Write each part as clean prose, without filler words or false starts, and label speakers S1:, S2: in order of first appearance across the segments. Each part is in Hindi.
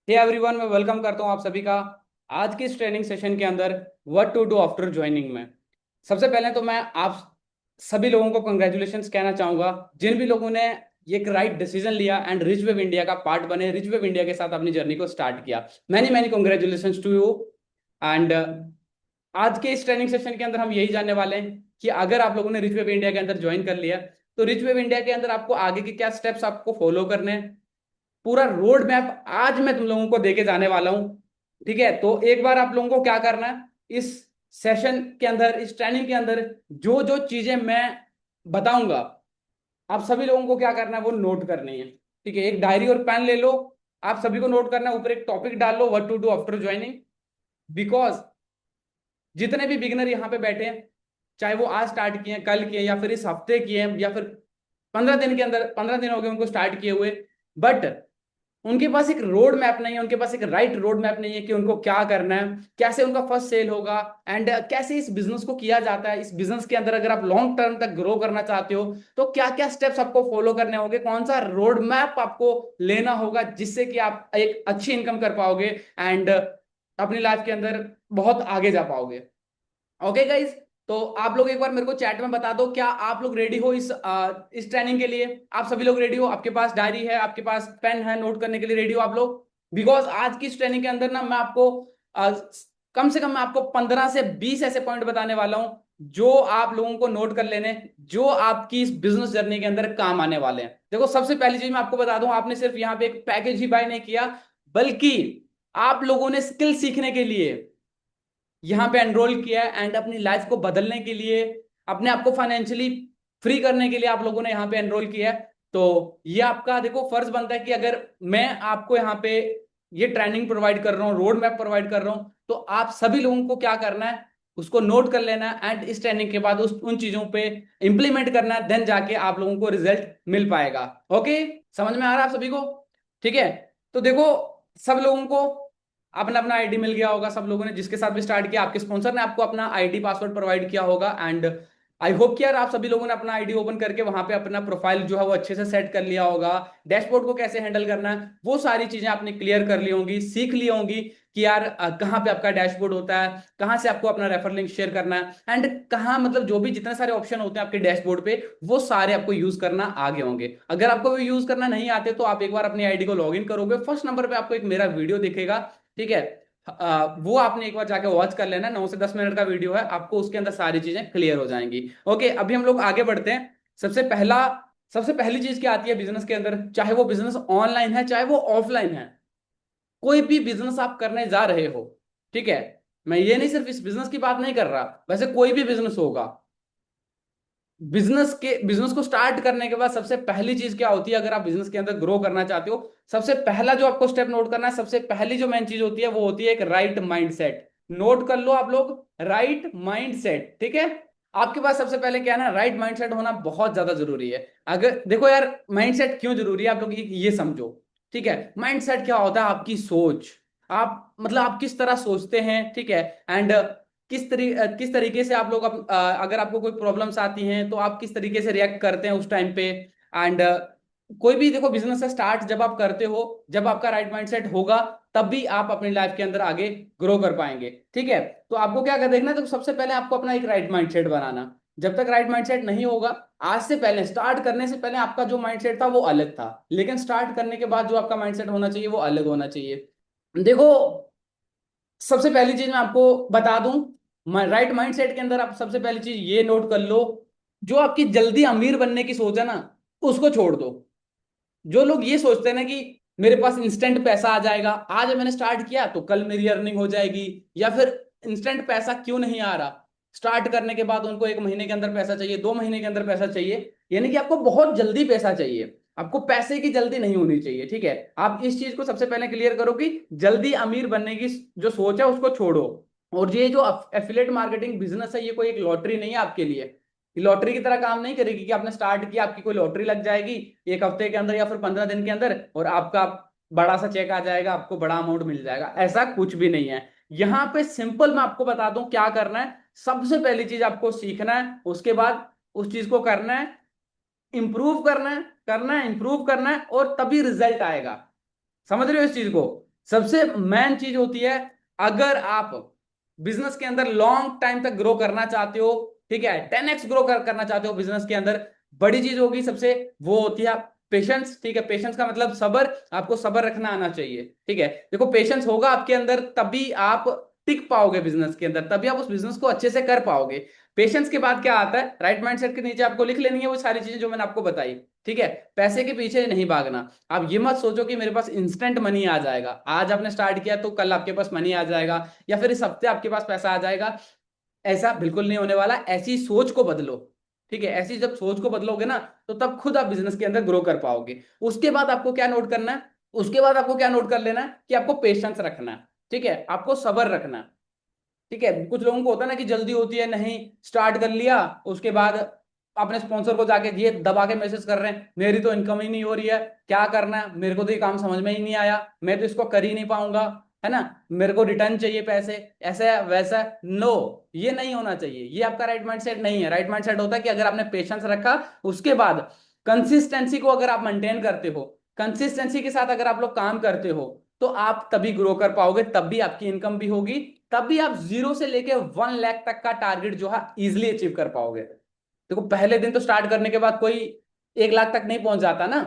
S1: हे एवरीवन, मैं वेलकम करता हूं आप सभी का आज के इस ट्रेनिंग सेशन के अंदर what to do after joining में। सबसे पहले तो मैं आप सभी लोगों को कंग्रेचुलेशंस कहना चाहूंगा जिन भी लोगों ने एक राइट डिसीजन लिया एंड रिच वेब इंडिया का पार्ट बने, रिच वेब इंडिया के साथ अपनी जर्नी को स्टार्ट किया। Many many congratulations to you. And आज के इस ट्रेनिंग सेशन के अंदर हम यही जानने वाले हैं कि अगर आप लोगों ने रिच वेब इंडिया के अंदर ज्वाइन कर लिया तो रिच वेब इंडिया के अंदर आपको आगे के क्या स्टेप्स आपको फॉलो करने हैं। पूरा रोड मैप आज मैं तुम लोगों को देके जाने वाला हूं। ठीक है, तो एक बार आप लोगों को क्या करना है, इस सेशन के अंदर, इस ट्रेनिंग के अंदर जो जो चीजें मैं बताऊंगा, आप सभी लोगों को क्या करना है वो नोट करनी है। ठीक है, एक डायरी और पेन ले लो। आप सभी को नोट करना है, ऊपर एक टॉपिक डाल लो, what to do after joining. Because जितने भी बिगनर यहाँ पे बैठे हैं, चाहे वो आज स्टार्ट किए, कल किए, या फिर इस हफ्ते किए, या फिर 15 दिन के अंदर, 15 दिन हो गए उनको स्टार्ट किए हुए, बट उनके पास एक रोड मैप नहीं है, उनके पास एक राइट रोड मैप नहीं है कि उनको क्या करना है, कैसे उनका फर्स्ट सेल होगा, एंड कैसे इस बिजनेस को किया जाता है। इस बिजनेस के अंदर अगर आप लॉन्ग टर्म तक ग्रो करना चाहते हो तो क्या क्या स्टेप्स आपको फॉलो करने होंगे, कौन सा रोड मैप आपको लेना होगा जिससे कि आप एक अच्छी इनकम कर पाओगे एंड अपनी लाइफ के अंदर बहुत आगे जा पाओगे। ओके गाइज, तो आप लोग एक बार मेरे को चैट में बता दो, क्या आप लोग रेडी हो इस ट्रेनिंग के लिए? आप सभी लोग रेडी हो? आपके पास डायरी है, आपके पास पेन है, नोट करने के लिए रेडी हो आप लोग? बिकॉज आज की इस ट्रेनिंग के अंदर ना मैं आपको कम से कम मैं आपको 15 से 20 ऐसे पॉइंट बताने वाला हूं जो आप लोगों को नोट कर लेने, जो आपकी इस बिजनेस जर्नी के अंदर काम आने वाले हैं। देखो, सबसे पहली चीज मैं आपको बता दूं, आपने सिर्फ यहाँ पे एक पैकेज ही बाय नहीं किया, बल्कि आप लोगों ने स्किल सीखने के लिए यहाँ पे एनरोल किया है एंड अपनी लाइफ को बदलने के लिए, अपने आप को फाइनेंशियली फ्री करने के लिए आप लोगों ने यहाँ पे एनरोल किया है। तो ये आपका देखो फर्ज बनता है कि अगर मैं आपको यहाँ पे ये ट्रेनिंग प्रोवाइड कर रहा हूँ, रोड मैप प्रोवाइड कर रहा हूँ, तो आप सभी लोगों को क्या करना है, उसको नोट कर लेना है एंड इस ट्रेनिंग के बाद उस उन चीजों पे इंप्लीमेंट करना है, देन जाके आप लोगों को रिजल्ट मिल पाएगा। ओके, समझ में आ रहा है आप सभी को? ठीक है, तो देखो, सब लोगों को अपना अपना आईडी मिल गया होगा। सब लोगों ने जिसके साथ भी स्टार्ट किया, आपके स्पॉन्सर ने आपको अपना आईडी पासवर्ड प्रोवाइड किया होगा एंड आई होप कि यार आप सभी लोगों ने अपना आईडी ओपन करके वहां पे अपना प्रोफाइल जो है वो अच्छे से सेट कर लिया होगा। डैशबोर्ड को कैसे हैंडल करना है वो सारी चीजें आपने क्लियर कर ली होंगी, सीख ली होंगी कि यार कहाँ पे आपका डैशबोर्ड होता है, कहाँ से आपको अपना रेफर लिंक शेयर करना है एंड कहाँ, मतलब जो भी जितने सारे ऑप्शन होते हैं आपके डैशबोर्ड पे, वो सारे आपको यूज करना आगे होंगे। अगर आपको वो यूज करना नहीं आते तो आप एक बार अपनी आईडी को लॉग इन करोगे, फर्स्ट नंबर पे आपको एक मेरा वीडियो दिखेगा। ठीक है, वो आपने एक बार जाके वॉच कर लेना, 9 से 10 मिनट का वीडियो है, आपको उसके अंदर सारी चीजें क्लियर हो जाएंगी। ओके, अभी हम लोग आगे बढ़ते हैं। सबसे पहली चीज क्या आती है बिजनेस के अंदर, चाहे वो बिजनेस ऑनलाइन है चाहे वो ऑफलाइन है, कोई भी बिजनेस आप करने जा रहे हो, ठीक है, मैं ये नहीं सिर्फ इस बिजनेस की बात नहीं कर रहा, वैसे कोई भी बिजनेस होगा, बिजनेस को स्टार्ट करने के बाद सबसे पहली चीज क्या होती है, अगर आप बिजनेस के अंदर ग्रो करना चाहते हो, सबसे पहला जो आपको स्टेप नोट करना है, सबसे पहली जो मेन चीज होती है वो होती है एक राइट माइंडसेट। नोट कर लो आप लोग, राइट माइंडसेट। ठीक है, आपके पास सबसे पहले क्या है ना, राइट माइंडसेट होना बहुत ज्यादा जरूरी है। अगर देखो यार, माइंडसेट क्यों जरूरी है आप लोग ये समझो। ठीक है, माइंडसेट क्या होता है, आपकी सोच, आप मतलब आप किस तरह सोचते हैं। ठीक है, एंड किस तरीके से आप लोग अगर आपको कोई प्रॉब्लम्स आती हैं तो आप किस तरीके से रिएक्ट करते हैं उस टाइम पे। एंड कोई भी देखो बिजनेस है स्टार्ट जब आप करते हो, जब आपका राइट माइंडसेट होगा तब भी आप अपनी लाइफ के अंदर आगे ग्रो कर पाएंगे। ठीक है, तो आपको क्या कर देखना है, तो सबसे पहले आपको अपना एक राइट माइंडसेट बनाना। जब तक राइट माइंडसेट नहीं होगा, आज से पहले, स्टार्ट करने से पहले आपका जो माइंडसेट था वो अलग था, लेकिन स्टार्ट करने के बाद जो आपका माइंडसेट होना चाहिए वो अलग होना चाहिए। देखो, सबसे पहली चीज मैं आपको बता दूं, राइट माइंडसेट के अंदर आप सबसे पहली चीज ये नोट कर लो, जो आपकी जल्दी अमीर बनने की सोच है ना, उसको छोड़ दो। जो लोग ये सोचते हैं ना कि मेरे पास इंस्टेंट पैसा आ जाएगा, आज मैंने स्टार्ट किया तो कल मेरी अर्निंग हो जाएगी, या फिर इंस्टेंट पैसा क्यों नहीं आ रहा, स्टार्ट करने के बाद उनको 1 महीने के अंदर पैसा चाहिए, 2 महीने के अंदर पैसा चाहिए, यानी कि आपको बहुत जल्दी पैसा चाहिए। आपको पैसे की जल्दी नहीं होनी चाहिए। ठीक है, आप इस चीज को सबसे पहले क्लियर करो कि जल्दी अमीर बनने की जो सोच है उसको छोड़ो। और ये जो एफिलेट मार्केटिंग बिजनेस है, ये कोई एक लॉटरी नहीं है आपके लिए। ये लॉटरी की तरह काम नहीं करेगी कि आपने स्टार्ट किया, आपकी कोई लॉटरी लग जाएगी एक हफ्ते के अंदर या फिर 15 दिन के अंदर और आपका बड़ा सा चेक आ जाएगा, आपको बड़ा अमाउंट मिल जाएगा। ऐसा कुछ भी नहीं है। यहाँ पे सिंपल मैं आपको बता दूं क्या करना है। सबसे पहली चीज आपको सीखना है, उसके बाद उस चीज को करना है, इंप्रूव करना है, इंप्रूव करना है, और तभी रिजल्ट आएगा। समझ रहे हो इस चीज को? सबसे मेन चीज होती है, अगर आप बिजनेस के अंदर लॉन्ग टाइम तक ग्रो करना चाहते हो, ठीक है, 10x ग्रो करना चाहते हो बिजनेस के अंदर, बड़ी चीज होगी सबसे, वो होती है पेशेंस। ठीक है, पेशेंस का मतलब सबर, आपको सबर रखना आना चाहिए। ठीक है, देखो पेशेंस होगा आपके अंदर तभी आप टिक पाओगे बिजनेस के अंदर, तभी आप उस बिजनेस को अच्छे से कर पाओगे। पेशेंस के बाद क्या आता है, राइट माइंडसेट के नीचे आपको लिख लेनी है वो सारी चीजें जो मैंने आपको बताई। ठीक है, पैसे के पीछे नहीं भागना। आप ये मत सोचो कि मेरे पास इंस्टेंट मनी आ जाएगा, आज आपने स्टार्ट किया तो कल आपके पास मनी आ जाएगा, या फिर इस हफ्ते आपके पास पैसा आ जाएगा। ऐसा बिल्कुल नहीं होने वाला, ऐसी सोच को बदलो। ठीक है, ऐसी जब सोच को बदलोगे ना, तो तब खुद आप बिजनेस के अंदर ग्रो कर पाओगे। उसके बाद आपको क्या नोट करना है, उसके बाद आपको क्या नोट कर लेना है कि आपको पेशेंस रखना है। ठीक है, आपको सबर रखना है। ठीक है, कुछ लोगों को होता है ना कि जल्दी होती है, नहीं स्टार्ट कर लिया, उसके बाद अपने स्पॉन्सर को जाके ये दबा के मैसेज कर रहे हैं, मेरी तो इनकम ही नहीं हो रही है, क्या करना है, मेरे को तो ये काम समझ में ही नहीं आया, मैं तो इसको कर ही नहीं पाऊंगा, है ना, मेरे को रिटर्न चाहिए पैसे, ऐसा है वैसा। नो, ये नहीं होना चाहिए, ये आपका राइट माइंडसेट नहीं है। राइट माइंडसेट होता है कि अगर आपने पेशेंस रखा, उसके बाद कंसिस्टेंसी को अगर आप मेंटेन करते हो, कंसिस्टेंसी के साथ अगर आप लोग काम करते हो, तो आप तभी ग्रो कर पाओगे, तब भी आपकी इनकम भी होगी, तब भी आप 0 से लेके 1 लाख तक का टारगेट जो है इजिली अचीव कर पाओगे। देखो पहले दिन तो स्टार्ट करने के बाद कोई 1 लाख तक नहीं पहुंच जाता ना,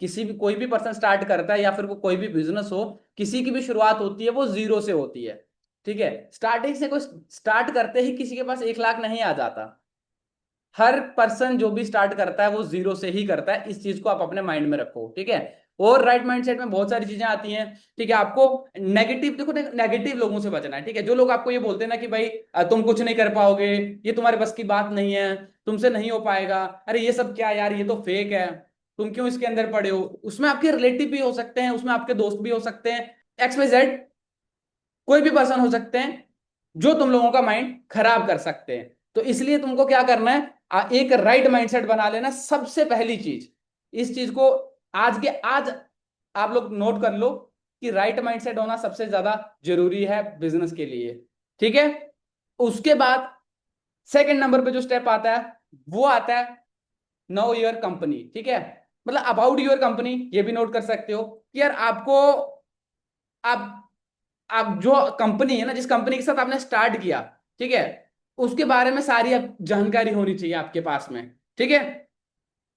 S1: किसी भी कोई भी पर्सन स्टार्ट करता है, या फिर वो कोई भी बिजनेस हो, किसी की भी शुरुआत होती है वो 0 से होती है। ठीक है, स्टार्टिंग से कोई स्टार्ट करते ही किसी के पास 1 लाख नहीं आ जाता। हर पर्सन जो भी स्टार्ट करता है वो 0 से ही करता है, इस चीज को आप अपने माइंड में रखो। ठीक है, और राइट माइंडसेट में बहुत सारी चीजें आती हैं। ठीक है, आपको नेगेटिव, देखो नेगेटिव लोगों से बचना है। ठीक है, जो लोग आपको ये बोलते हैं ना कि भाई तुम कुछ नहीं कर पाओगे, ये तुम्हारे बस की बात नहीं है, तुमसे नहीं हो पाएगा, अरे ये सब क्या यार, ये तो फेक है, तुम क्यों इसके अंदर पड़े हो, उसमें आपके रिलेटिव भी हो सकते हैं, उसमें आपके दोस्त भी हो सकते हैं, XYZ कोई भी पर्सन हो सकते हैं जो तुम लोगों का माइंड खराब कर सकते हैं। तो इसलिए तुमको क्या करना है, एक राइट माइंडसेट बना लेना सबसे पहली चीज। इस चीज को आज के आज आप लोग नोट कर लो कि राइट माइंडसेट होना सबसे ज्यादा जरूरी है बिजनेस के लिए। ठीक है, उसके बाद सेकंड नंबर पे जो स्टेप आता है वो आता है नो योर कंपनी। ठीक है, मतलब अबाउट योर कंपनी, ये भी नोट कर सकते हो कि यार आपको, आप आप जो कंपनी है ना, जिस कंपनी के साथ आपने स्टार्ट किया, ठीक है, उसके बारे में सारी अब जानकारी होनी चाहिए आपके पास में। ठीक है,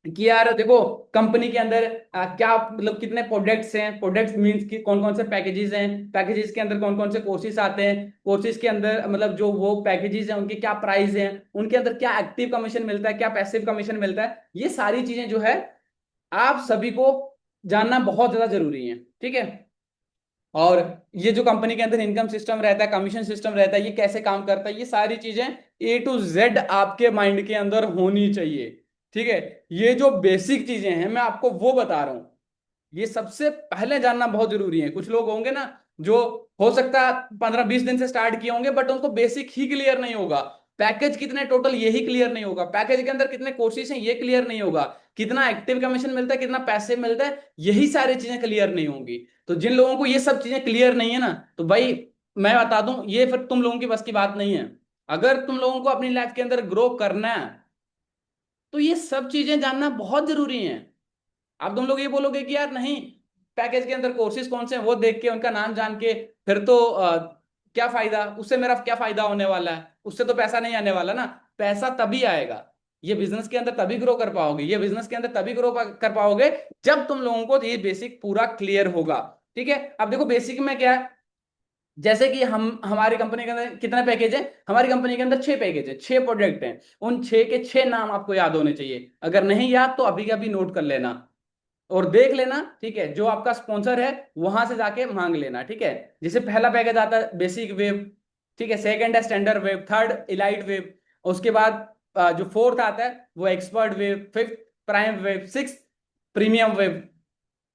S1: कि यार देखो कंपनी के अंदर क्या मतलब कितने प्रोडक्ट्स हैं, प्रोडक्ट्स मींस कि कौन कौन से पैकेजेस हैं, पैकेजेस के अंदर कौन कौन से कोर्सेज आते हैं, कोर्सेज के अंदर मतलब जो वो पैकेजेस हैं उनके क्या प्राइस हैं, उनके अंदर क्या एक्टिव कमीशन मिलता है, क्या पैसिव कमीशन मिलता है, ये सारी चीजें जो है आप सभी को जानना बहुत ज्यादा जरूरी है। ठीक है, और ये जो कंपनी के अंदर इनकम सिस्टम रहता है, कमीशन सिस्टम रहता है, ये कैसे काम करता है, ये सारी चीजें A to Z आपके माइंड के अंदर होनी चाहिए। ठीक है, ये जो बेसिक चीजें हैं मैं आपको वो बता रहा हूं, ये सबसे पहले जानना बहुत जरूरी है। कुछ लोग होंगे ना जो हो सकता है 15-20 दिन से स्टार्ट किए होंगे, बट उनको बेसिक ही क्लियर नहीं होगा, पैकेज कितने टोटल यही क्लियर नहीं होगा, पैकेज के अंदर कितने कोर्सेज हैं ये क्लियर नहीं होगा, कितना एक्टिव कमीशन मिलता है, कितना पैसे मिलता है, यही सारी चीजें क्लियर नहीं होंगी। तो जिन लोगों को ये सब चीजें क्लियर नहीं है ना, तो भाई मैं बता दूं ये फिर तुम लोगों की बस की बात नहीं है। अगर तुम लोगों को अपनी लाइफ के अंदर ग्रो करना है, तो ये सब चीजें जानना बहुत जरूरी है। अब तुम लोग ये बोलोगे कि यार नहीं, पैकेज के अंदर कोर्सेज कौन से हैं वो देख के उनका नाम जान के फिर तो क्या फायदा, उससे मेरा क्या फायदा होने वाला है, उससे तो पैसा नहीं आने वाला ना। पैसा तभी आएगा, ये बिजनेस के अंदर तभी ग्रो कर पाओगे, ये बिजनेस के अंदर तभी ग्रो कर पाओगे जब तुम लोगों को ये बेसिक पूरा क्लियर होगा। ठीक है, अब देखो बेसिक में क्या है, जैसे कि हम हमारी कंपनी के अंदर कितने पैकेज है, हमारी कंपनी के अंदर 6 पैकेज है, 6 प्रोडक्ट हैं, उन 6 के 6 नाम आपको याद होने चाहिए। अगर नहीं याद तो अभी के अभी नोट कर लेना और देख लेना। ठीक है, जो आपका स्पॉन्सर है वहां से जाके मांग लेना। ठीक है, जैसे पहला पैकेज आता है बेसिक वेव, ठीक है, सेकंड है standard wave, third elite wave, उसके बाद जो फोर्थ आता है वो expert wave, fifth prime wave, six premium wave.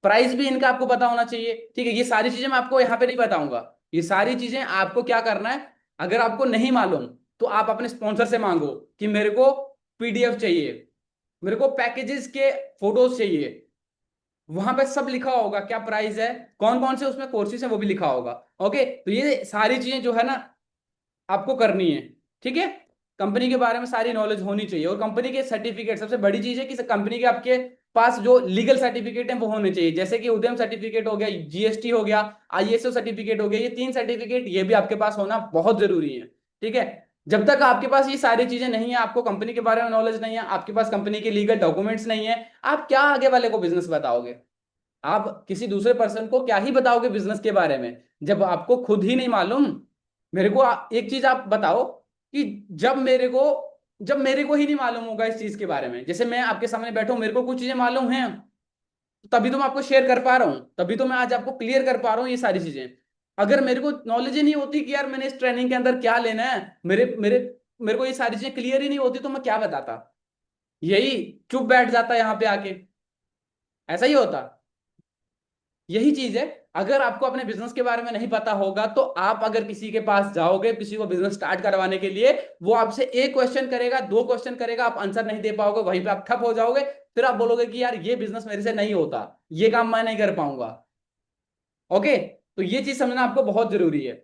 S1: Price भी इनका आपको पता होना चाहिए। ठीक है, ये सारी चीजें मैं आपको यहाँ पे नहीं बताऊंगा, ये सारी चीजें आपको क्या करना है, अगर आपको नहीं मालूम तो आप अपने स्पॉन्सर से मांगो कि मेरे को PDF चाहिए, मेरे को पैकेजेस के फोटोज चाहिए, वहां पे सब लिखा होगा, क्या प्राइस है, कौन कौन से उसमें कोर्सेज है वो भी लिखा होगा। ओके, तो ये सारी चीजें जो है ना आपको करनी है। ठीक है, कंपनी के बारे में सारी नॉलेज होनी चाहिए, और कंपनी के सर्टिफिकेट, सबसे बड़ी चीज है कि कंपनी के आपके पास जो लीगल सर्टिफिकेट है वो होने चाहिए, जैसे कि उद्यम सर्टिफिकेट हो गया, जीएसटी हो गया, आईएसओ सर्टिफिकेट हो गया, ये 3 सर्टिफिकेट ये भी आपके पास होना बहुत जरूरी है। ठीक है, जब तक आपके पास ये सारी चीजें नहीं है, आपको कंपनी के बारे में नॉलेज नहीं है, आपके पास कंपनी के लीगल डॉक्यूमेंट्स नहीं है, आप क्या आगे वाले को बिजनेस बताओगे? आप किसी दूसरे पर्सन को क्या ही बताओगे बिजनेस के बारे में जब आपको खुद ही नहीं मालूम? मेरे को एक चीज आप बताओ कि जब मेरे को ही नहीं मालूम होगा इस चीज के बारे में, जैसे मैं आपके सामने बैठा हूं, मेरे को कुछ चीजें मालूम हैं, तभी तो मैं आपको शेयर कर पा रहा हूं, तभी तो मैं आज आपको क्लियर कर पा रहा हूं ये सारी चीजें। अगर मेरे को नॉलेज ही नहीं होती कि यार मैंने इस ट्रेनिंग के अंदर क्या लेना है, मेरे मेरे मेरे को ये सारी चीजें क्लियर ही नहीं होती, तो मैं क्या बताता? यही चुप बैठ जाता यहाँ पे आके, ऐसा ही होता। यही चीज है, अगर आपको अपने बिजनेस के बारे में नहीं पता होगा तो आप अगर किसी के पास जाओगे, किसी को बिजनेस स्टार्ट करवाने के लिए, वो आपसे एक क्वेश्चन करेगा, 2 क्वेश्चन करेगा, आप आंसर नहीं दे पाओगे, वहीं पे आप ठप हो जाओगे, फिर आप बोलोगे कि यार ये बिजनेस मेरे से नहीं होता, ये काम मैं नहीं कर पाऊंगा। ओके, तो ये चीज समझना आपको बहुत जरूरी है।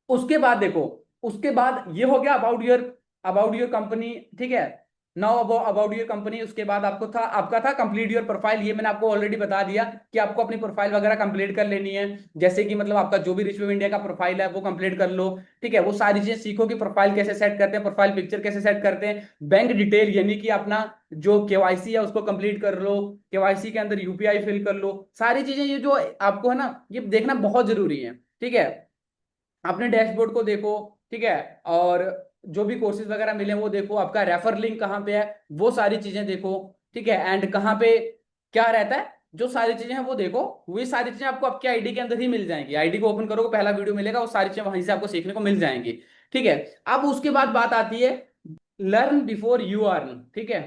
S1: उसके बाद देखो, उसके बाद ये हो गया अबाउट योर कंपनी। ठीक है, नाउ अबाउट योर कंपनी, उसके बाद आपका था कंप्लीट योर प्रोफाइल। ये मैंने आपको ऑलरेडी बता दिया कि आपको अपनी प्रोफाइल वगैरह कंप्लीट कर लेनी है, जैसे कि मतलब आपका जो भी रिच इंडिया का प्रोफाइल है वो कंप्लीट कर लो। ठीक है, वो सारी चीजें सीखो कि प्रोफाइल कैसे सेट करते हैं, प्रोफाइल पिक्चर कैसे सेट करते हैं, बैंक डिटेल यानी कि अपना जो केवाईसी है उसको कंप्लीट कर लो, केवाईसी के अंदर यूपीआई फिल कर लो, सारी चीजें ये जो आपको है ना, ये देखना बहुत जरूरी है। ठीक है, अपने डैशबोर्ड को देखो। ठीक है, और जो भी कोर्सेज वगैरह मिले वो देखो, आपका रेफर लिंक कहाँ पे है वो सारी चीजें देखो। ठीक है, एंड कहाँ पे क्या रहता है, जो सारी चीजें हैं वो देखो। वो सारी चीजें आपको आपके आईडी के अंदर ही मिल जाएंगी, आईडी को ओपन करोगे पहला वीडियो मिलेगा, वो सारी चीजें वहीं से आपको सीखने को मिल जाएंगी। ठीक है, अब उसके बाद बात आती है लर्न बिफोर यू अर्न। ठीक है,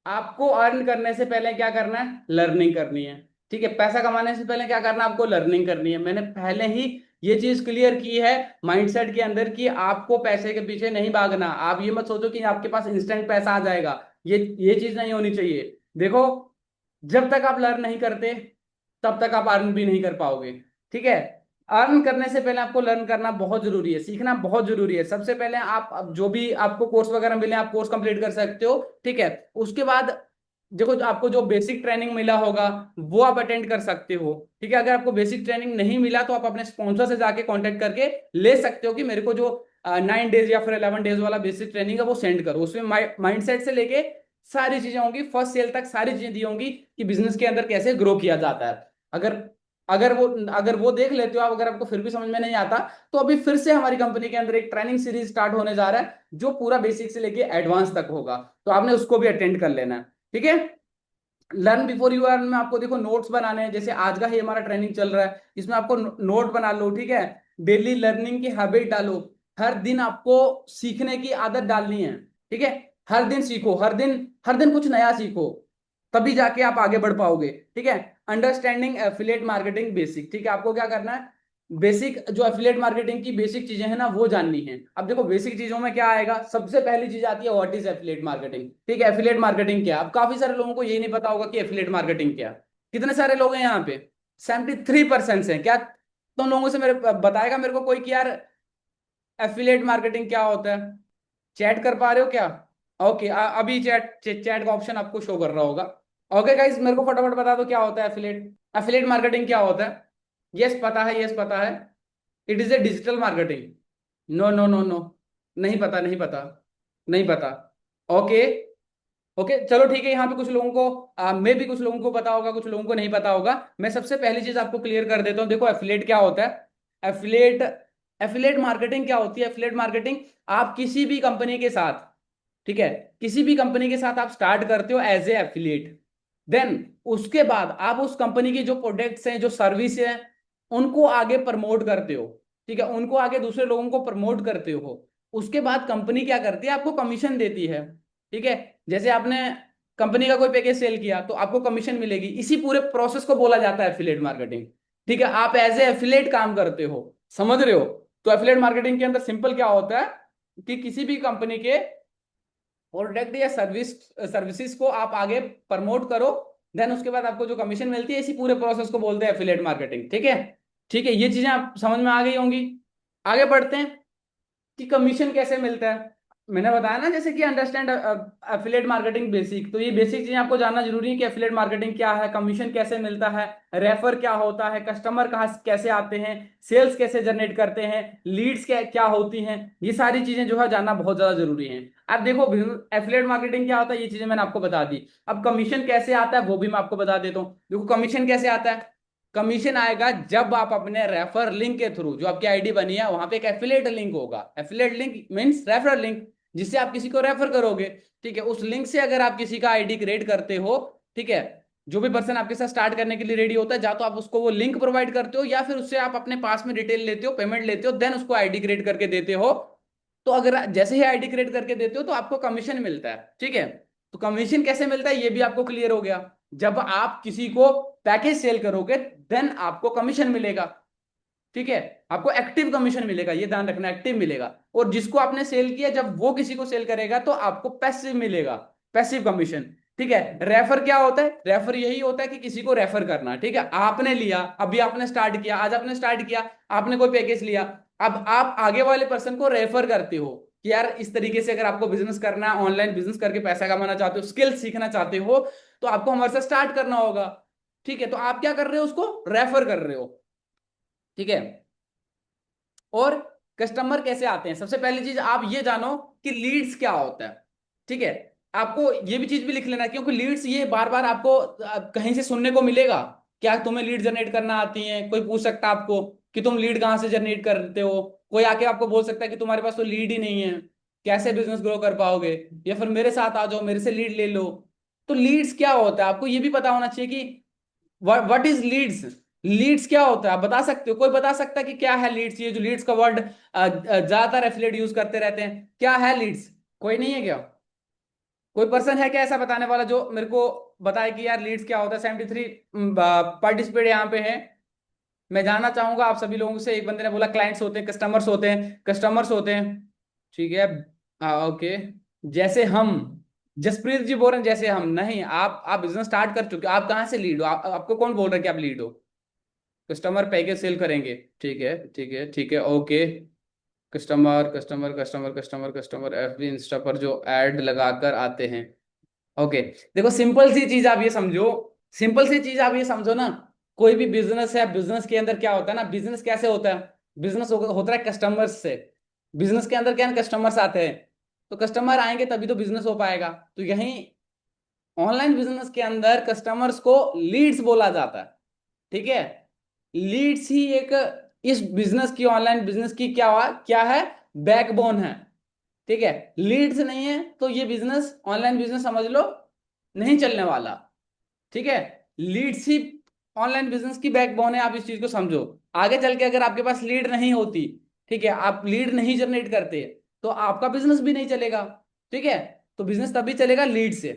S1: आपको अर्न करने से पहले क्या करना है? लर्निंग करनी है। ठीक है, पैसा कमाने से पहले क्या करना है? आपको लर्निंग करनी है। मैंने पहले ही ये चीज क्लियर की है माइंडसेट के अंदर कि आपको पैसे के पीछे नहीं भागना। आप ये मत सोचो कि आपके पास इंस्टेंट पैसा आ जाएगा, ये चीज नहीं होनी चाहिए। देखो, जब तक आप लर्न नहीं करते तब तक आप अर्न भी नहीं कर पाओगे। ठीक है, अर्न करने से पहले आपको लर्न करना बहुत जरूरी है, सीखना बहुत जरूरी है। सबसे पहले आप अब जो भी आपको कोर्स वगैरह मिले आप कोर्स कंप्लीट कर सकते हो। ठीक है, उसके बाद देखो आपको जो बेसिक ट्रेनिंग मिला होगा वो आप अटेंड कर सकते हो। ठीक है, अगर आपको बेसिक ट्रेनिंग नहीं मिला तो आप अपने स्पॉन्सर से जाके कांटेक्ट करके ले सकते हो कि मेरे को जो 9 डेज या फिर 11 डेज वाला बेसिक ट्रेनिंग है वो सेंड करो। उसमें माइंडसेट से लेके सारी चीजें होंगी, फर्स्ट सेल तक सारी चीजें दी होंगी कि बिजनेस के अंदर कैसे ग्रो किया जाता है। अगर अगर वो अगर वो देख लेते हो आप, अगर आपको फिर भी समझ में नहीं आता, तो अभी फिर से हमारी कंपनी के अंदर एक ट्रेनिंग सीरीज स्टार्ट होने जा रहा है जो पूरा बेसिक से लेके एडवांस तक होगा, तो आपने उसको भी अटेंड कर लेना है। ठीक है, लर्न बिफोर यू अर्न में आपको देखो नोट्स बनाने हैं, जैसे आज का ही हमारा ट्रेनिंग चल रहा है, इसमें आपको नोट बना लो। ठीक है, डेली लर्निंग की हैबिट डालो, हर दिन आपको सीखने की आदत डालनी है। ठीक है, हर दिन सीखो, हर दिन कुछ नया सीखो, तभी जाके आप आगे बढ़ पाओगे। ठीक है, अंडरस्टैंडिंग एफिलिएट मार्केटिंग बेसिक। ठीक है, आपको क्या करना है? बेसिक जो एफिलिएट मार्केटिंग की बेसिक चीजें हैं ना वो जाननी है। अब देखो बेसिक चीजों में क्या आएगा, सबसे पहली चीज आती है व्हाट इज एफिलिएट मार्केटिंग। ठीक है, एफिलिएट मार्केटिंग क्या है? अब काफी सारे लोगों को ये नहीं पता होगा कि एफिलिएट मार्केटिंग क्या है। कितने सारे लोग हैं यहाँ पे? 73% हैं क्या? तुम लोगों से मेरे बताएगा मेरे को कोई कि यार एफिलिएट मार्केटिंग क्या होता है? चैट कर पा रहे हो क्या? ओके, अभी चैट चैट का ऑप्शन आपको शो कर रहा होगा। ओके गाइस, मेरे को फटाफट बता दो क्या होता है एफिलिएट, एफिलिएट मार्केटिंग क्या होता है? यस पता है, यस पता है। It is a digital marketing. No no no no, नहीं पता, नहीं पता, नहीं पता। ओके, ओके चलो ठीक है, यहाँ पे कुछ लोगों को मे भी कुछ लोगों को पता होगा, कुछ लोगों को नहीं पता होगा। मैं सबसे पहली चीज आपको क्लियर कर देता हूँ। देखो एफिलेट क्या होता है? एफिलेट एफिलेट मार्केटिंग क्या होती है? एफिलेट मार्केटिंग, आप किसी भी कंपनी के साथ, ठीक है, किसी भी कंपनी के साथ आप स्टार्ट करते हो एज ए एफिलिएट, देन उसके बाद आप उस कंपनी की जो प्रोडक्ट्स हैं, जो सर्विस है, उनको आगे प्रमोट करते हो। ठीक है, उनको आगे दूसरे लोगों को प्रमोट करते हो। उसके बाद कंपनी क्या करती है? आपको कमीशन देती है। ठीक है, जैसे आपने कंपनी का कोई पैकेज सेल किया तो आपको कमीशन मिलेगी, इसी पूरे प्रोसेस को बोला जाता है एफिलिएट मार्केटिंग। ठीक है, आप एज ए एफिलिएट काम करते हो, समझ रहे हो? तो एफिलिएट मार्केटिंग के अंदर सिंपल क्या होता है कि किसी भी कंपनी के प्रोडक्ट या सर्विसेज को आप आगे प्रमोट करो, देन उसके बाद आपको जो कमीशन मिलती है, इसी पूरे प्रोसेस को बोलते हैं एफिलिएट मार्केटिंग। ठीक है, ठीक है, ये चीजें आप समझ में आ गई होंगी। आगे बढ़ते हैं कि कमीशन कैसे मिलता है। मैंने बताया ना, जैसे कि अंडरस्टैंड एफिलिएट मार्केटिंग बेसिक, तो ये बेसिक चीजें आपको जानना जरूरी है कि एफिलिएट मार्केटिंग क्या है, कमीशन कैसे मिलता है, रेफर क्या होता है, कस्टमर कहाँ कैसे आते हैं, सेल्स कैसे जनरेट करते हैं, लीड्स क्या क्या होती हैं, ये सारी चीजें जो है जानना बहुत ज्यादा जरूरी है। अब देखो एफिलिएट मार्केटिंग क्या होता है, ये चीजें मैंने आपको बता दी। अब कमीशन कैसे आता है वो भी मैं आपको बता देता हूँ। देखो कमीशन कैसे आता है, कमीशन आएगा जब आप अपने रेफर लिंक के थ्रू, जो आपकी आईडी बनी है वहां पे एक एफिलिएट लिंक होगा। Affiliate link means referral link, जिससे आप किसी को रेफर करोगे। ठीक है, उस लिंक से अगर आप किसी का आईडी क्रिएट करते हो, ठीक है, जो भी पर्सन आपके साथ स्टार्ट करने के लिए रेडी होता है, या तो आप उसको वो लिंक प्रोवाइड करते हो, या फिर उससे आप अपने पास में डिटेल लेते हो, पेमेंट लेते हो, देन उसको आईडी क्रिएट करके देते हो। तो अगर जैसे ही आईडी क्रिएट करके देते हो तो आपको कमीशन मिलता है। ठीक है, तो कमीशन कैसे मिलता है ये भी आपको क्लियर हो गया। जब आप किसी को पैकेज सेल करोगे देन आपको कमीशन मिलेगा। ठीक है, आपको एक्टिव कमीशन मिलेगा, ये ध्यान रखना, एक्टिव मिलेगा। और जिसको आपने सेल किया जब वो किसी को सेल करेगा तो आपको पैसिव मिलेगा, पैसिव कमीशन। ठीक है, रेफर क्या होता है, रेफर यही होता है कि किसी को रेफर करना। ठीक है, आपने लिया, अभी आपने स्टार्ट किया, आज आपने स्टार्ट किया, आपने कोई पैकेज लिया, अब आप आगे वाले पर्सन को रेफर करते हो कि यार इस तरीके से अगर आपको बिजनेस करना है, ऑनलाइन बिजनेस करके पैसा कमाना चाहते हो, स्किल सीखना चाहते हो, तो आपको हमारे साथ स्टार्ट करना होगा। ठीक है, तो आप क्या कर रहे हो, उसको रेफर कर रहे हो। ठीक है, और कस्टमर कैसे आते हैं, सबसे पहली चीज आप ये जानो कि लीड्स क्या होता है। ठीक है, आपको ये भी चीज भी लिख लेना, क्योंकि लीड्स ये बार बार आपको कहीं से सुनने को मिलेगा। क्या तुम्हें लीड जनरेट करना आती है, कोई पूछ सकता है आपको कि तुम लीड कहाँ से जनरेट करते हो, कोई आके आपको बोल सकता है कि तुम्हारे पास तो लीड ही नहीं है, कैसे बिजनेस ग्रो कर पाओगे, या फिर मेरे साथ आ जाओ, मेरे से लीड ले लो। तो लीड्स क्या होता है आपको ये भी पता होना चाहिए कि व्हाट इज लीड्स, लीड्स क्या होता है आप बता सकते हो, कोई बता सकता है कि क्या है लीड्स, ये जो लीड्स का वर्ड ज्यादातर एफिलिएट यूज करते रहते हैं, क्या है लीड्स, कोई नहीं है क्या, कोई पर्सन है क्या ऐसा बताने वाला जो मेरे को बताए कि यार लीड्स क्या होता है। 73 पार्टिसिपेट यहाँ पे हैं, मैं जानना चाहूंगा आप सभी लोगों से। एक बंदे ने बोला क्लाइंट्स होते हैं, कस्टमर्स होते हैं, कस्टमर्स होते हैं। ठीक है, ओके, जैसे हम, जसप्रीत जी बोल रहे हैं जैसे हम नहीं, आप बिजनेस स्टार्ट कर चुके हो, आप कहाँ से लीड हो, आपको कौन बोल रहा है कि आप लीड हो, कस्टमर पैकेज सेल करेंगे। ठीक है, ठीक है, ठीक है, okay, customer customer customer customer customer FB Insta पर जो ऐड लगाकर आते हैं। ओके, देखो सिंपल सी चीज आप ये समझो, सिंपल सी चीज आप ये समझो ना, कोई भी बिजनेस है, बिजनेस के अंदर क्या होता है ना, बिजनेस कैसे होता है, बिजनेस होता है कस्टमर्स से। बिजनेस के अंदर क्या है, कस्टमर्स आते हैं, तो कस्टमर आएंगे तभी तो बिजनेस हो पाएगा। तो यही ऑनलाइन बिजनेस के अंदर कस्टमर्स को लीड्स बोला जाता है। ठीक है, लीड्स ही एक इस बिजनेस की, ऑनलाइन बिजनेस की क्या है, बैकबोन है। ठीक है, लीड्स नहीं है तो ये बिजनेस, ऑनलाइन बिजनेस समझ लो नहीं चलने वाला। ठीक है, लीड्स ही ऑनलाइन बिजनेस की बैकबोन है, आप इस चीज को समझो। आगे चल के अगर आपके पास लीड नहीं होती, ठीक है, आप लीड नहीं जनरेट करते, तो आपका बिजनेस भी नहीं चलेगा। ठीक है, तो बिजनेस तभी चलेगा लीड से।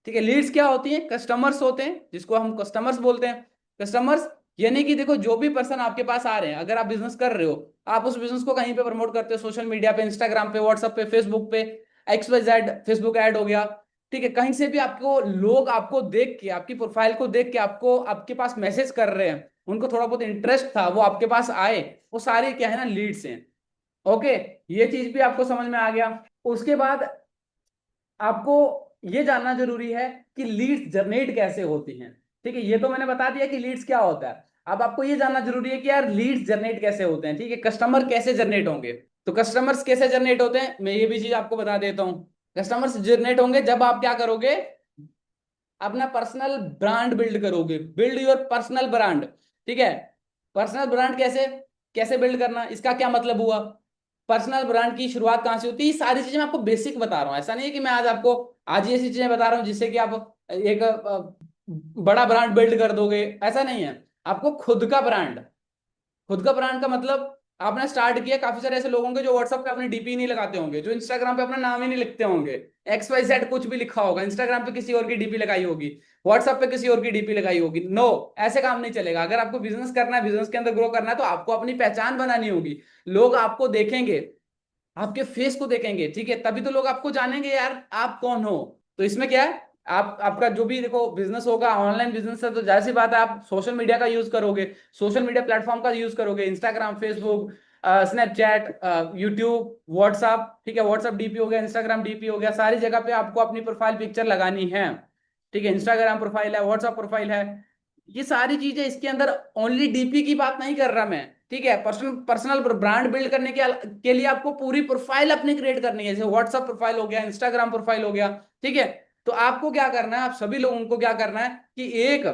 S1: ठीक है, लीड्स क्या होती है, कस्टमर्स होते हैं, जिसको हम कस्टमर्स बोलते हैं। कस्टमर्स यानी कि देखो जो भी पर्सन आपके पास आ रहे हैं, अगर आप बिजनेस कर रहे हो, आप उस बिजनेस को कहीं पे प्रमोट करते हो, सोशल मीडिया पे, इंस्टाग्राम पे, व्हाट्सएप पे, फेसबुक पे, XYZ फेसबुक ऐड हो गया। ठीक है, कहीं से भी आपको लोग आपको देख के, आपकी प्रोफाइल को देख के आपको आपके पास मैसेज कर रहे हैं, उनको थोड़ा बहुत इंटरेस्ट था, वो आपके पास आए, वो सारे क्या है ना, लीड्स हैं। ओके, ये चीज भी आपको समझ में आ गया। उसके बाद आपको ये जानना जरूरी है कि लीड्स जनरेट कैसे होती हैं। ठीक है, ये तो मैंने बता दिया कि लीड्स क्या होता है। अब आपको ये जानना जरूरी है कि यार लीड्स जनरेट कैसे होते हैं। ठीक है, कस्टमर कैसे जनरेट होंगे, तो कस्टमर्स कैसे जनरेट होते हैं मैं ये भी चीज आपको बता देता हूँ। कस्टमर्स जनरेट होंगे जब आप क्या करोगे, अपना पर्सनल ब्रांड बिल्ड करोगे, बिल्ड योर पर्सनल ब्रांड। ठीक है, पर्सनल ब्रांड कैसे कैसे बिल्ड करना, इसका क्या मतलब हुआ, पर्सनल ब्रांड की शुरुआत कहां से होती है, ये सारी चीजें मैं आपको बेसिक बता रहा हूँ। ऐसा नहीं है कि मैं आज आपको आज ही ऐसी चीजें बता रहा हूँ जिससे कि आप एक बड़ा ब्रांड बिल्ड कर दोगे, ऐसा नहीं है। आपको खुद का ब्रांड, खुद का ब्रांड का मतलब आपने स्टार्ट किया, काफी सारे ऐसे लोग होंगे जो व्हाट्सएप पे अपनी डीपी नहीं लगाते होंगे, जो इंस्टाग्राम पे अपना नाम ही नहीं लिखते होंगे, XYZ कुछ भी लिखा होगा, इंस्टाग्राम पे किसी और की डीपी लगाई होगी, व्हाट्सएप पे किसी और की डीपी लगाई होगी। नो, ऐसे काम नहीं चलेगा। अगर आपको बिजनेस करना है, बिजनेस के अंदर ग्रो करना है, तो आपको अपनी पहचान बनानी होगी। लोग आपको देखेंगे, आपके फेस को देखेंगे, ठीक है, तभी तो लोग आपको जानेंगे यार आप कौन हो। तो इसमें क्या है, आप आपका जो भी देखो बिजनेस होगा, ऑनलाइन बिजनेस है, तो जाहिर सी बात है आप सोशल मीडिया का यूज करोगे, सोशल मीडिया प्लेटफॉर्म का यूज करोगे, Instagram, Facebook, Snapchat, YouTube, WhatsApp, ठीक है, व्हाट्सअप डीपी हो गया, इंस्टाग्राम डीपी हो गया, सारी जगह पे आपको अपनी प्रोफाइल पिक्चर लगानी है। ठीक है, इंस्टाग्राम प्रोफाइल है, व्हाट्सअप प्रोफाइल है, ये सारी चीजें इसके अंदर। ओनली डीपी की बात नहीं कर रहा मैं, ठीक है, पर्सनल पर्सनल ब्रांड बिल्ड करने के लिए आपको पूरी प्रोफाइल अपनी क्रिएट करनी है, जैसे व्हाट्सअप प्रोफाइल हो गया, इंस्टाग्राम प्रोफाइल हो गया। ठीक है, तो आपको क्या करना है, आप सभी लोगों को क्या करना है कि एक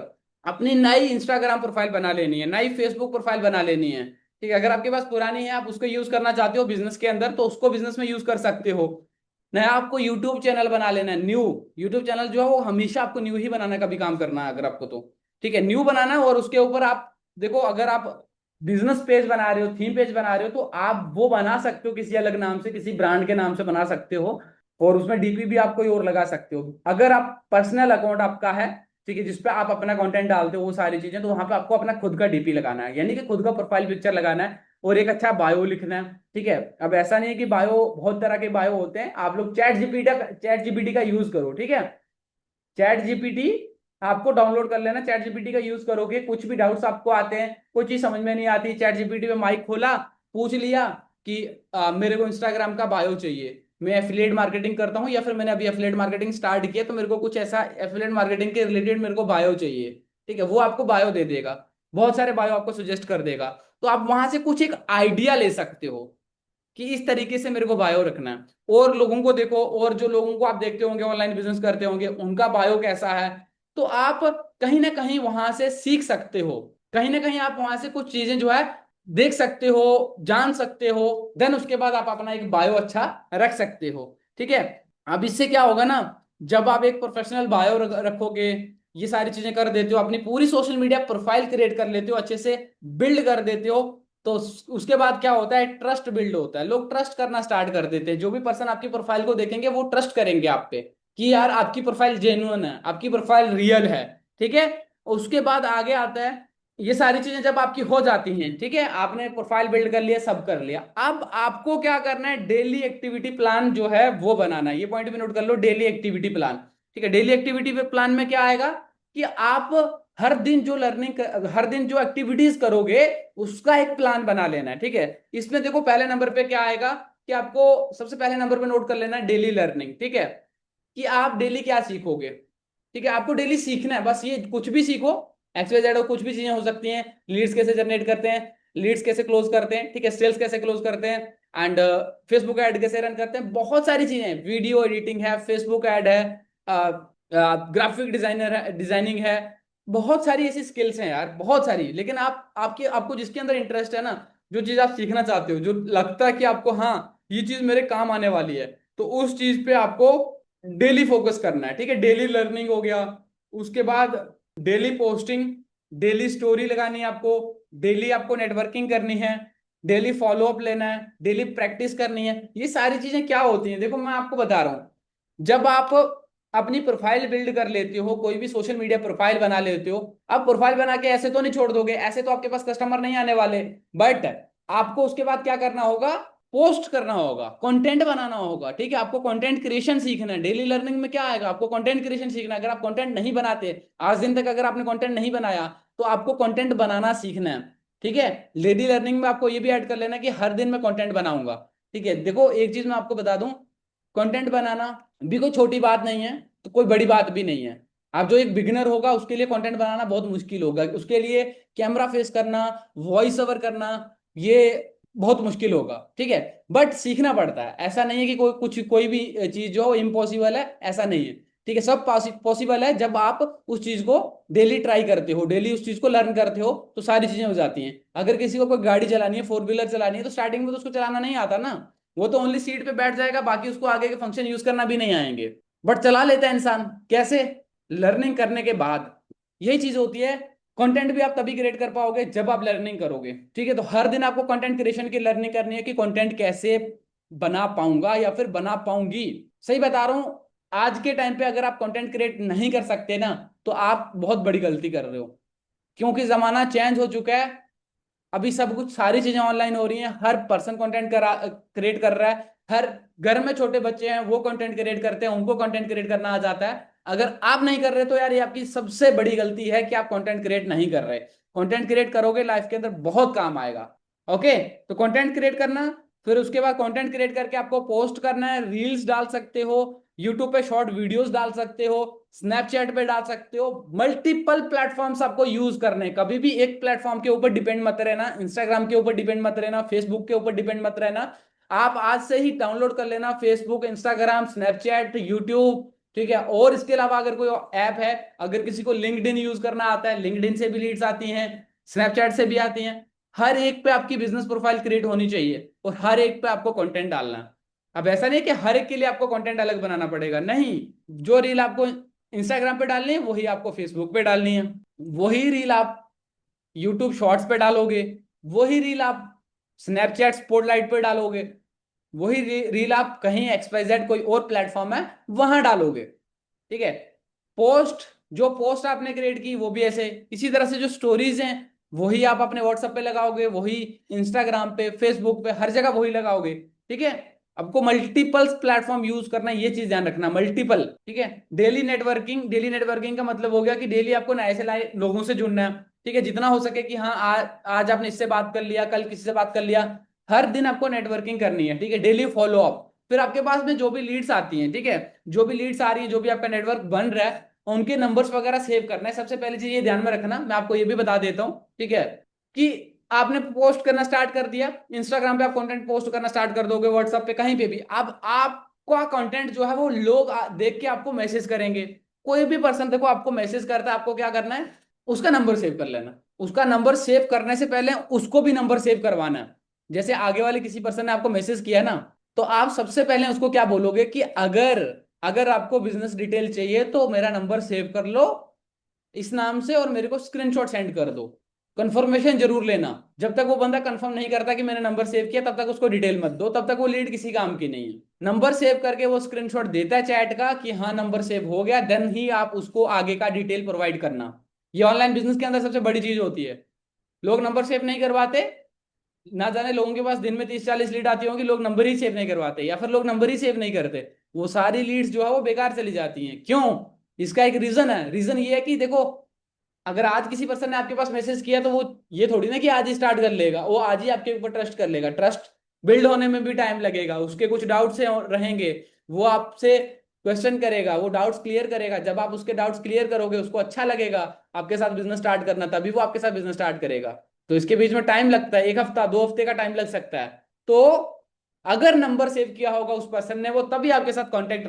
S1: अपनी नई इंस्टाग्राम प्रोफाइल बना लेनी है, नई फेसबुक प्रोफाइल बना लेनी है। ठीक है, अगर आपके पास पुरानी है, आप उसको यूज करना चाहते हो बिजनेस के अंदर, तो उसको बिजनेस में यूज कर सकते हो। नया आपको यूट्यूब चैनल बना लेना है, न्यू यूट्यूब चैनल जो है वो हमेशा आपको न्यू ही बनाने का भी काम करना है अगर आपको तो। ठीक है, न्यू बनाना है, और उसके ऊपर आप देखो, अगर आप बिजनेस पेज बना रहे हो, थीम पेज बना रहे हो, तो आप वो बना सकते हो किसी अलग नाम से, किसी ब्रांड के नाम से बना सकते हो, और उसमें डीपी भी आप कोई और लगा सकते हो। अगर आप पर्सनल अकाउंट आपका है, ठीक है, जिसपे आप अपना कंटेंट डालते हो वो सारी चीजें, तो वहां पे आपको अपना खुद का डीपी लगाना है, यानी कि खुद का प्रोफाइल पिक्चर लगाना है, और एक अच्छा बायो लिखना है। ठीक है, अब ऐसा नहीं है कि बायो, बहुत तरह के बायो होते हैं, आप लोग चैट जीपीटी का यूज करो। ठीक है, चैट जीपीटी आपको डाउनलोड कर लेना, चैट जीपीटी का यूज करोगे, कुछ भी डाउट्स आपको आते हैं, कोई चीज समझ में नहीं आती, चैट जीपीटी पे माइक खोला, पूछ लिया कि मेरे को इंस्टाग्राम का बायो चाहिए, मैं एफिलिएट मार्केटिंग करता हूँ, या फिर मैंने अभी एफिलिएट मार्केटिंग स्टार्ट किया, तो मेरे को कुछ ऐसा एफिलिएट मार्केटिंग के रिलेटेड मेरे को बायो चाहिए। ठीक है, वो आपको बायो दे देगा, बहुत सारे बायो आपको सजेस्ट कर देगा, तो आप वहां से कुछ एक आइडिया ले सकते हो कि इस तरीके से मेरे को बायो रखना है। और लोगों को देखो, और जो लोगों को आप देखते होंगे ऑनलाइन बिजनेस करते होंगे, उनका बायो कैसा है, तो आप कहीं ना कहीं वहां से सीख सकते हो, कहीं ना कहीं आप वहां से कुछ चीजें जो है देख सकते हो, जान सकते हो, देन उसके बाद आप अपना एक बायो अच्छा रख सकते हो। ठीक है, अब इससे क्या होगा ना, जब आप एक प्रोफेशनल बायो रखोगे, ये सारी चीजें कर देते हो, अपनी पूरी सोशल मीडिया प्रोफाइल क्रिएट कर लेते हो, अच्छे से बिल्ड कर देते हो, तो उसके बाद क्या होता है, ट्रस्ट बिल्ड होता है, लोग ट्रस्ट करना स्टार्ट कर देते हैं, जो भी पर्सन आपकी प्रोफाइल को देखेंगे वो ट्रस्ट करेंगे आप पे, कि यार आपकी प्रोफाइल जेन्युइन है, आपकी प्रोफाइल रियल है। ठीक है, उसके बाद आगे आता है, ये सारी चीजें जब आपकी हो जाती हैं, ठीक है, आपने प्रोफाइल बिल्ड कर लिया, सब कर लिया, अब आपको क्या करना है, डेली एक्टिविटी प्लान जो है वो बनाना है, ये पॉइंट भी नोट कर लो, डेली एक्टिविटी प्लान। ठीक है, डेली एक्टिविटी प्लान में क्या आएगा कि आप हर दिन जो हर दिन जो एक्टिविटीज करोगे उसका एक प्लान बना लेना है। ठीक है, इसमें देखो पहले नंबर पे क्या आएगा कि आपको सबसे पहले नंबर पे नोट कर लेना है डेली लर्निंग। ठीक है, कि आप डेली क्या सीखोगे। ठीक है, आपको डेली सीखना है, बस ये कुछ भी सीखो, XYZ कुछ भी चीजें हो सकती हैं, लीड्स कैसे जनरेट करते हैं, लीड्स कैसे क्लोज करते हैं, ठीक है, सेल्स कैसे क्लोज करते हैं, एंड फेसबुक ऐड कैसे रन करते हैं, बहुत सारी चीजें, वीडियो एडिटिंग है, फेसबुक ऐड है, ग्राफिक डिजाइनर है, डिजाइनिंग है, बहुत सारी ऐसी स्किल्स हैं यार, बहुत सारी। लेकिन आपको जिसके अंदर इंटरेस्ट है ना, जो चीज आप सीखना चाहते हो, जो लगता है कि आपको हाँ ये चीज मेरे काम आने वाली है, तो उस चीज पे आपको डेली फोकस करना है। ठीक है, डेली लर्निंग हो गया, उसके बाद डेली पोस्टिंग, डेली स्टोरी लगानी है आपको, डेली आपको नेटवर्किंग करनी है, डेली फॉलोअप लेना है, डेली प्रैक्टिस करनी है। ये सारी चीजें क्या होती हैं, देखो मैं आपको बता रहा हूं, जब आप अपनी प्रोफाइल बिल्ड कर लेते हो, कोई भी सोशल मीडिया प्रोफाइल बना लेते हो, आप प्रोफाइल बना के ऐसे तो नहीं छोड़ दोगे, ऐसे तो आपके पास कस्टमर नहीं आने वाले, बट आपको उसके बाद क्या करना होगा, पोस्ट करना होगा, कंटेंट बनाना होगा। ठीक है, आपको कंटेंट क्रिएशन सीखना है, डेली लर्निंग में क्या आएगा, आपको कंटेंट क्रिएशन सीखना है। अगर आप कंटेंट नहीं बनाते, आज दिन तक अगर आपने कंटेंट नहीं बनाया, तो आपको कंटेंट बनाना सीखना है। ठीक है, डेली लर्निंग में आपको ये भी ऐड कर लेना कि हर दिन मैं कंटेंट बनाऊंगा। ठीक है, देखो एक चीज मैं आपको बता दूं, कंटेंट बनाना भी कोई छोटी बात नहीं है, तो कोई बड़ी बात भी नहीं है। आप जो एक बिगिनर होगा उसके लिए कंटेंट बनाना बहुत मुश्किल होगा, उसके लिए कैमरा फेस करना, वॉइस ओवर करना, ये बहुत मुश्किल होगा। ठीक है, बट सीखना पड़ता है, ऐसा नहीं है कि कोई भी चीज जो इम्पॉसिबल है, ऐसा नहीं है। ठीक है, सब पॉसिबल है जब आप उस चीज को डेली ट्राई करते हो, डेली उस चीज को लर्न करते हो, तो सारी चीजें हो जाती हैं। अगर किसी को कोई गाड़ी चलानी है, फोर व्हीलर चलानी है, तो स्टार्टिंग में तो उसको चलाना नहीं आता ना, वो तो ओनली सीट पे बैठ जाएगा, बाकी उसको आगे के फंक्शन यूज करना भी नहीं आएंगे, बट चला लेता है इंसान, कैसे, लर्निंग करने के बाद। यही चीज होती है, कंटेंट भी आप तभी क्रिएट कर पाओगे जब आप लर्निंग करोगे। ठीक है, तो हर दिन आपको कंटेंट क्रिएशन की लर्निंग करनी है कि कंटेंट कैसे बना पाऊंगा या फिर बना पाऊंगी। सही बता रहा हूं, आज के टाइम पे अगर आप कंटेंट क्रिएट नहीं कर सकते ना, तो आप बहुत बड़ी गलती कर रहे हो, क्योंकि जमाना चेंज हो चुका है। अभी सब कुछ, सारी चीजें ऑनलाइन हो रही हैं, हर पर्सन कंटेंट क्रिएट कर रहा है, हर घर में छोटे बच्चे हैं वो कंटेंट क्रिएट करते हैं, उनको कंटेंट क्रिएट करना आ जाता है। अगर आप नहीं कर रहे तो यार ये आपकी सबसे बड़ी गलती है कि आप कंटेंट क्रिएट नहीं कर रहे। कंटेंट क्रिएट करोगे, लाइफ के अंदर बहुत काम आएगा। ओके, तो कंटेंट क्रिएट करना, फिर उसके बाद कंटेंट क्रिएट करके आपको पोस्ट करना है, रील्स डाल सकते हो, यूट्यूब पे शॉर्ट वीडियोस डाल सकते हो, स्नैपचैट पे डाल सकते हो, मल्टीपल प्लेटफॉर्म्स आपको यूज करने हैं। कभी भी एक प्लेटफॉर्म के ऊपर डिपेंड मत रहना, इंस्टाग्राम के ऊपर डिपेंड मत रहना, फेसबुक के ऊपर डिपेंड मत रहना। आप आज से ही डाउनलोड कर लेना फेसबुक, इंस्टाग्राम, स्नैपचैट, यूट्यूब, ठीक है। और इसके अलावा अगर कोई ऐप है, अगर किसी को लिंक्डइन यूज करना आता है, लिंक्डइन से भी लीड्स आती हैं, स्नैपचैट से भी आती हैं। हर एक पे आपकी बिजनेस प्रोफाइल क्रिएट होनी चाहिए और हर एक पे आपको कंटेंट डालना है। अब ऐसा नहीं कि हर एक के लिए आपको कंटेंट अलग बनाना पड़ेगा, नहीं। जो रील आपको इंस्टाग्राम पे डालनी है वही आपको फेसबुक पे डालनी है, वही रील आप यूट्यूब शॉर्ट्स पे डालोगे, वही रील आप स्नैपचैट स्पॉटलाइट पे डालोगे, वही रील आप कहीं XYZ कोई और प्लेटफॉर्म है वहां डालोगे, ठीक है। पोस्ट, जो पोस्ट आपने क्रिएट की वो भी ऐसे, इसी तरह से जो स्टोरीज हैं वही आप अपने व्हाट्सएप पे लगाओगे, वही इंस्टाग्राम पे, फेसबुक पे, हर जगह वही लगाओगे, ठीक है। आपको मल्टीपल प्लेटफॉर्म यूज करना है, ये चीज ध्यान रखना, मल्टीपल, ठीक है। डेली नेटवर्किंग, डेली नेटवर्किंग का मतलब हो गया कि डेली आपको नए से नए लोगों से जुड़ना है, ठीक है। जितना हो सके कि हाँ आज आपने इससे बात कर लिया, कल किसी से बात कर लिया, हर दिन आपको नेटवर्किंग करनी है, ठीक है। Daily follow up. फिर आपके पास में जो भी लीड्स आती हैं, ठीक है, जो भी लीड्स आ रही है, जो भी आपका नेटवर्क बन रहा है, उनके नंबर्स वगैरह सेव करना है। सबसे पहली चीज ये ध्यान में रखना, मैं आपको ये भी बता देता हूँ, ठीक है, कि आपने पोस्ट करना स्टार्ट कर दिया, इंस्टाग्राम पे आप कंटेंट पोस्ट करना स्टार्ट कर दोगे, व्हाट्सएप पे, कहीं पे भी। अब आपका कंटेंट जो है वो लोग देख के आपको मैसेज करेंगे। कोई भी पर्सन देखो आपको मैसेज करता है, आपको क्या करना है, उसका नंबर सेव कर लेना। उसका नंबर सेव करने से पहले उसको भी नंबर सेव करवाना है। जैसे आगे वाले किसी पर्सन ने आपको मैसेज किया ना, तो आप सबसे पहले उसको क्या बोलोगे कि अगर अगर आपको बिजनेस डिटेल चाहिए तो मेरा नंबर सेव कर लो इस नाम से और मेरे को स्क्रीनशॉट सेंड कर दो। कंफर्मेशन जरूर लेना। जब तक वो बंदा कंफर्म नहीं करता कि मैंने नंबर सेव किया, तब तक उसको डिटेल मत दो, तब तक वो लीड किसी काम की नहीं है। नंबर सेव करके वो स्क्रीनशॉट देता है चैट का कि हाँ नंबर सेव हो गया, देन ही आप उसको आगे का डिटेल प्रोवाइड करना। ये ऑनलाइन बिजनेस के अंदर सबसे बड़ी चीज होती है। लोग नंबर सेव नहीं करवाते, ना जाने लोगों के पास दिन में 30-40 लीड आती होंगी, लोग नंबर ही सेव नहीं करवाते, या फिर लोग नंबर ही सेव नहीं करते। वो सारी लीड्स जो है वो बेकार चली जाती हैं। क्यों? इसका एक रीजन है। रीजन ये है कि देखो, अगर आज किसी पर्सन ने आपके पास मैसेज किया तो वो ये थोड़ी ना कि आज ही स्टार्ट कर लेगा, वो आज ही आपके ऊपर ट्रस्ट कर लेगा। ट्रस्ट बिल्ड होने में भी टाइम लगेगा, उसके कुछ डाउट्स रहेंगे, वो आपसे क्वेश्चन करेगा, वो डाउट्स क्लियर करेगा। जब आप उसके डाउट्स क्लियर करोगे, उसको अच्छा लगेगा आपके साथ बिजनेस स्टार्ट करना, तभी वो आपके साथ बिजनेस स्टार्ट करेगा। तो इसके बीच में टाइम लगता है, 1 हफ्ता 2 हफ्ते का टाइम लग सकता है। तो अगर नंबर सेव किया होगा उस पर्सन ने, वो तभी आपके साथ कॉन्टेक्ट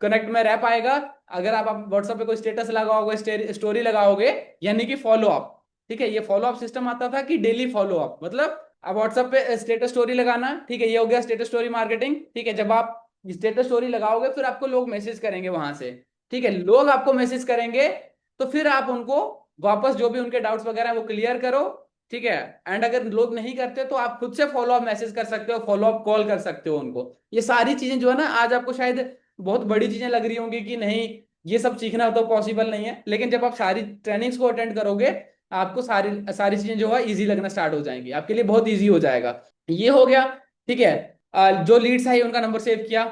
S1: कनेक्ट में रह पाएगा। अगर आप व्हाट्सएप पे कोई स्टेटस लगाओगे, स्टोरी लगाओगे, यानी कि फॉलो अप, ठीक है। ये फॉलो अप सिस्टम आता था कि डेली फॉलो अप, मतलब आप व्हाट्सएप पे स्टेटस स्टोरी लगाना, ठीक है, ये हो गया स्टेटस स्टोरी मार्केटिंग, ठीक है। जब आप स्टेटस स्टोरी लगाओगे फिर आपको लोग मैसेज करेंगे वहां से, ठीक है। लोग आपको मैसेज करेंगे तो फिर आप उनको वापस जो भी उनके डाउट्स वगैरह है वो क्लियर करो, ठीक है। एंड अगर लोग नहीं करते तो आप खुद से फॉलो अप मैसेज कर सकते हो, फॉलो अप कॉल कर सकते हो उनको। ये सारी चीजें जो है ना, आज आपको शायद बहुत बड़ी चीजें लग रही होंगी कि नहीं ये सब सीखना तो पॉसिबल नहीं है, लेकिन जब आप सारी ट्रेनिंग्स को अटेंड करोगे, आपको सारी सारी चीजें जो है इजी लगना स्टार्ट हो जाएंगी, आपके लिए बहुत इजी हो जाएगा। ये हो गया, ठीक है। जो लीड्स है उनका नंबर सेव किया,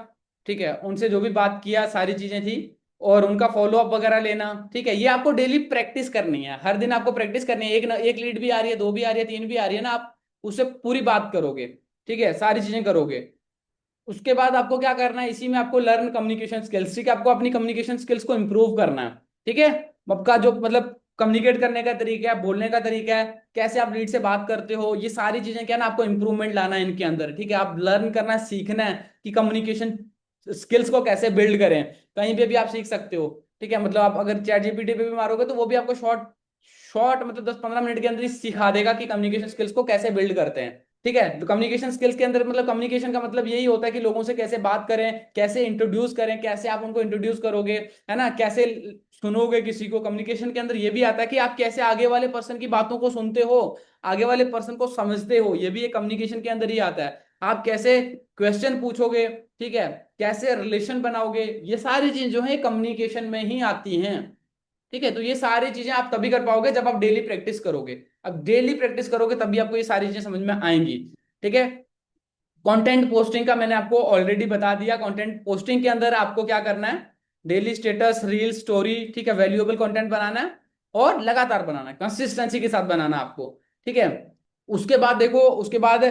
S1: ठीक है, उनसे जो भी बात किया सारी चीजें थी, और उनका फॉलो अप वगैरह लेना, ठीक है। ये आपको डेली प्रैक्टिस करनी है, हर दिन आपको प्रैक्टिस करनी है। एक लीड भी आ रही है, दो भी आ रही है, तीन भी आ रही है ना, आप उससे पूरी बात करोगे, ठीक है, सारी चीजें करोगे। उसके बाद आपको क्या करना है, इसी में आपको लर्न कम्युनिकेशन स्किल्स, ठीक है। आपको अपनी कम्युनिकेशन स्किल्स को इंप्रूव करना है, ठीक है। आपका जो मतलब कम्युनिकेट करने का तरीका है, बोलने का तरीका है, कैसे आप लीड से बात करते हो, ये सारी चीजें क्या ना आपको इंप्रूवमेंट लाना है इनके अंदर, ठीक है। आप लर्न करना है, सीखना है कि कम्युनिकेशन स्किल्स को कैसे बिल्ड करें। कहीं पे भी आप सीख सकते हो, ठीक है। मतलब आप अगर चैट जीपीटी पे भी मारोगे तो वो भी आपको शॉर्ट शॉर्ट मतलब 10-15 मिनट के अंदर ही सिखा देगा कि कम्युनिकेशन स्किल्स को कैसे बिल्ड करते हैं, ठीक है। तो कम्युनिकेशन स्किल्स के अंदर मतलब कम्युनिकेशन का मतलब यही होता है कि लोगों से कैसे बात करें, कैसे इंट्रोड्यूस करें, कैसे आप उनको इंट्रोड्यूस करोगे, है ना, कैसे सुनोगे किसी को। कम्युनिकेशन के अंदर ये भी आता है कि आप कैसे आगे वाले पर्सन की बातों को सुनते हो, आगे वाले पर्सन को समझते हो, ये भी एक कम्युनिकेशन के अंदर ही आता है। आप कैसे क्वेश्चन पूछोगे, ठीक है, कैसे रिलेशन बनाओगे, ये सारी चीजें जो है कम्युनिकेशन में ही आती हैं, ठीक है। तो ये सारी चीजें आप तभी कर पाओगे जब आप डेली प्रैक्टिस करोगे। अब डेली प्रैक्टिस करोगे तभी आपको ये सारी चीजें समझ में आएंगी, ठीक है। कंटेंट पोस्टिंग का मैंने आपको ऑलरेडी बता दिया। कंटेंट पोस्टिंग के अंदर आपको क्या करना है, डेली स्टेटस, रील, स्टोरी, ठीक है, वैल्यूएबल कंटेंट बनाना है और लगातार बनाना है, कंसिस्टेंसी के साथ बनाना है आपको, ठीक है। उसके बाद देखो, उसके बाद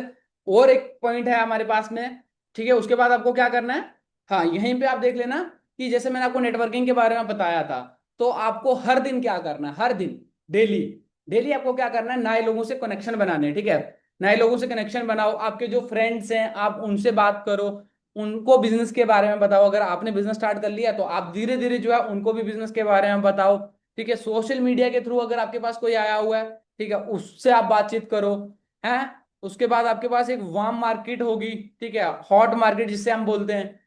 S1: और एक पॉइंट है हमारे पास में, ठीक है। उसके बाद आपको क्या करना है, हाँ यहीं पे आप देख लेना कि जैसे मैंने आपको नेटवर्किंग के बारे में बताया था, तो आपको हर दिन क्या करना है, हर दिन, डेली, डेली आपको क्या करना है, नए लोगों से कनेक्शन बनाने हैं, ठीक है। नए लोगों से कनेक्शन बनाओ, आपके जो फ्रेंड्स हैं आप उनसे बात करो, उनको बिजनेस के बारे में बताओ। अगर आपने बिजनेस स्टार्ट कर लिया तो आप धीरे धीरे जो है उनको भी बिजनेस के बारे में बताओ, ठीक है। सोशल मीडिया के थ्रू अगर आपके पास कोई आया हुआ है, ठीक है, उससे आप बातचीत करो, है। उसके बाद आपके पास एक वार्म मार्केट होगी, ठीक है, हॉट मार्केट जिससे हम बोलते हैं।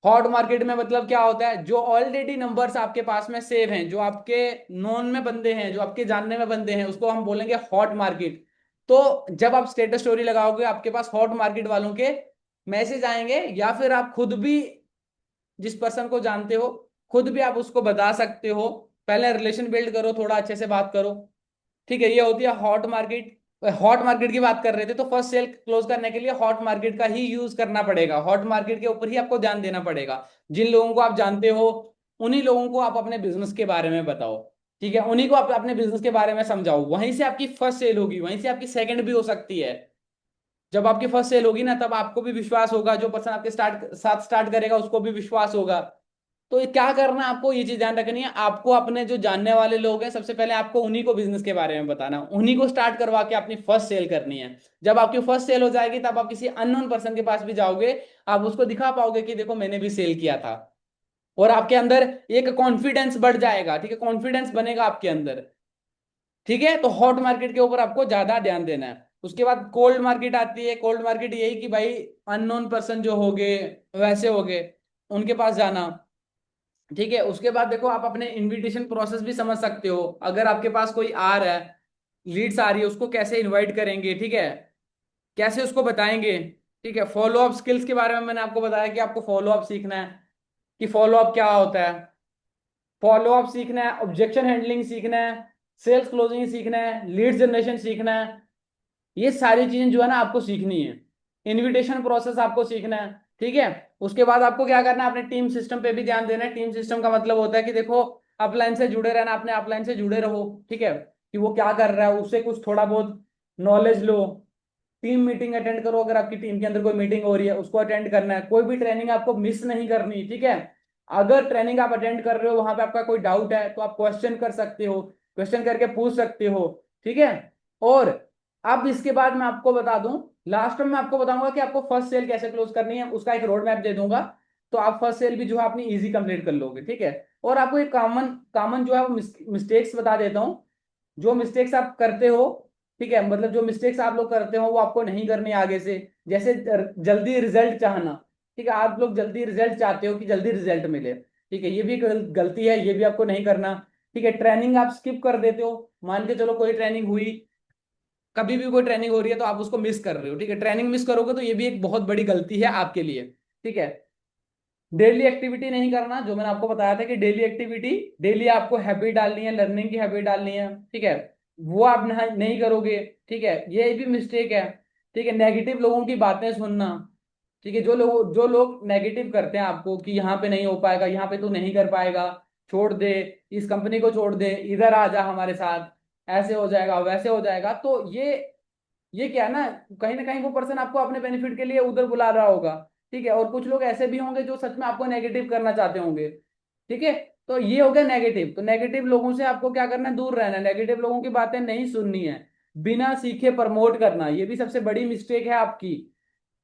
S1: हॉट मार्केट में मतलब क्या होता है, जो ऑलरेडी नंबर्स आपके पास में सेव हैं, जो आपके नोन में बंदे हैं, जो आपके जानने में बंदे हैं, उसको हम बोलेंगे हॉट मार्केट। तो जब आप स्टेटस स्टोरी लगाओगे आपके पास हॉट मार्केट वालों के मैसेज आएंगे, या फिर आप खुद भी जिस पर्सन को जानते हो खुद भी आप उसको बता सकते हो। पहले रिलेशन बिल्ड करो, थोड़ा अच्छे से बात करो, ठीक है। ये होती है हॉट मार्केट। हॉट मार्केट की बात कर रहे थे, तो फर्स्ट सेल क्लोज करने के लिए हॉट मार्केट का ही यूज करना पड़ेगा, हॉट मार्केट के ऊपर ही आपको ध्यान देना पड़ेगा। जिन लोगों को आप जानते हो उन्हीं लोगों को आप अपने बिजनेस के बारे में बताओ, ठीक है, उन्हीं को आप अपने बिजनेस के बारे में समझाओ। वहीं से आपकी फर्स्ट सेल होगी, वहीं से आपकी सेकंड भी हो सकती है। जब आपकी फर्स्ट सेल होगी ना, तब आपको भी विश्वास होगा, जो पर्सन आपके साथ स्टार्ट करेगा उसको भी विश्वास होगा। तो ये क्या करना है आपको, ये चीज ध्यान रखनी है आपको। अपने जो जानने वाले लोग हैं सबसे पहले आपको उन्हीं को बिजनेस के बारे में बताना, उन्हीं को स्टार्ट करवा के अपनी फर्स्ट सेल करनी है। जब आपकी फर्स्ट सेल हो जाएगी तब आप किसी अननोन पर्सन के पास भी जाओगे, आप उसको दिखा पाओगे कि देखो मैंने भी सेल किया था, और आपके अंदर एक कॉन्फिडेंस बढ़ जाएगा, ठीक है, कॉन्फिडेंस बनेगा आपके अंदर, ठीक है। तो हॉट मार्केट के ऊपर आपको ज्यादा ध्यान देना है। उसके बाद कोल्ड मार्केट आती है। कोल्ड मार्केट यही कि भाई अननोन पर्सन जो हो गए, वैसे हो गए, उनके पास जाना, ठीक है। उसके बाद देखो आप अपने इनविटेशन प्रोसेस भी समझ सकते हो। अगर आपके पास कोई आ रहा है, लीड्स आ रही है, उसको कैसे इनवाइट करेंगे, ठीक है, कैसे उसको बताएंगे, ठीक है। फॉलो अप स्किल्स के बारे में मैंने आपको बताया कि आपको फॉलो अप सीखना है, कि फॉलो अप क्या होता है, फॉलो अप सीखना है, ऑब्जेक्शन हैंडलिंग सीखना है, सेल्स क्लोजिंग सीखना है, लीड जनरेशन सीखना है। ये सारी चीजें जो है ना आपको सीखनी है। इनविटेशन प्रोसेस आपको सीखना है, ठीक है। उसके बाद आपको क्या करना है, अपने टीम सिस्टम पे भी ध्यान देना है। टीम सिस्टम का मतलब होता है कि देखो अपलाइन से जुड़े रहना, अपने अपलाइन से जुड़े रहो, ठीक है, कि वो क्या कर रहा है उससे कुछ थोड़ा बहुत नॉलेज लो। टीम मीटिंग अटेंड करो, अगर आपकी टीम के अंदर कोई मीटिंग हो रही है उसको अटेंड करना है। कोई भी ट्रेनिंग आपको मिस नहीं करनी, ठीक है। अगर ट्रेनिंग आप अटेंड कर रहे हो, वहां पे आपका कोई डाउट है तो आप क्वेश्चन कर सकते हो, क्वेश्चन करके पूछ सकते हो, ठीक है। और अब इसके बाद मैं आपको बता दूं, लास्ट में मैं आपको बताऊंगा कि आपको फर्स्ट सेल कैसे क्लोज करनी है, उसका एक रोड मैप दे दूंगा। तो आप फर्स्ट सेल भी जो है अपनी इजी कंप्लीट कर लोगे, ठीक है। और आपको एक कॉमन कॉमन जो है वो मिस्टेक्स बता देता हूँ, जो मिस्टेक्स आप करते हो, ठीक है, मतलब जो मिस्टेक्स आप लोग करते हो वो आपको नहीं करनी आगे से। जैसे जल्दी रिजल्ट चाहना, ठीक है, आप लोग जल्दी रिजल्ट चाहते हो कि जल्दी रिजल्ट मिले, ठीक है, ये भी एक गलती है, ये भी आपको नहीं करना, ठीक है। ट्रेनिंग आप स्किप कर देते हो, मान के चलो कोई ट्रेनिंग हुई, कभी भी कोई ट्रेनिंग हो रही है तो आप उसको मिस कर रहे हो, ठीक है, ट्रेनिंग मिस करोगे तो ये भी एक बहुत बड़ी गलती है आपके लिए, ठीक है। डेली एक्टिविटी नहीं करना, जो मैंने आपको बताया था कि डेली एक्टिविटी, डेली आपको हैबिट डालनी है, लर्निंग की हैबिट डालनी है, ठीक है, वो आप नहीं करोगे, ठीक है, ये भी मिस्टेक है, ठीक है। नेगेटिव लोगों की बातें सुनना, ठीक है, जो लोग नेगेटिव करते हैं आपको कि यहाँ पे नहीं हो पाएगा, यहाँ पे तू नहीं कर पाएगा, छोड़ दे, इस कंपनी को छोड़ दे, इधर आ जा हमारे साथ, ऐसे हो जाएगा वैसे हो जाएगा, तो ये क्या है ना कहीं वो पर्सन आपको अपने बेनिफिट के लिए उधर बुला रहा होगा, ठीक है। और कुछ लोग ऐसे भी होंगे जो सच में आपको नेगेटिव करना चाहते होंगे, ठीक है। तो ये हो गया नेगेटिव। तो नेगेटिव लोगों से आपको क्या करना है, दूर रहना है, नेगेटिव लोगों की बातें नहीं सुननी है। बिना सीखे प्रमोट करना, ये भी सबसे बड़ी मिस्टेक है आपकी।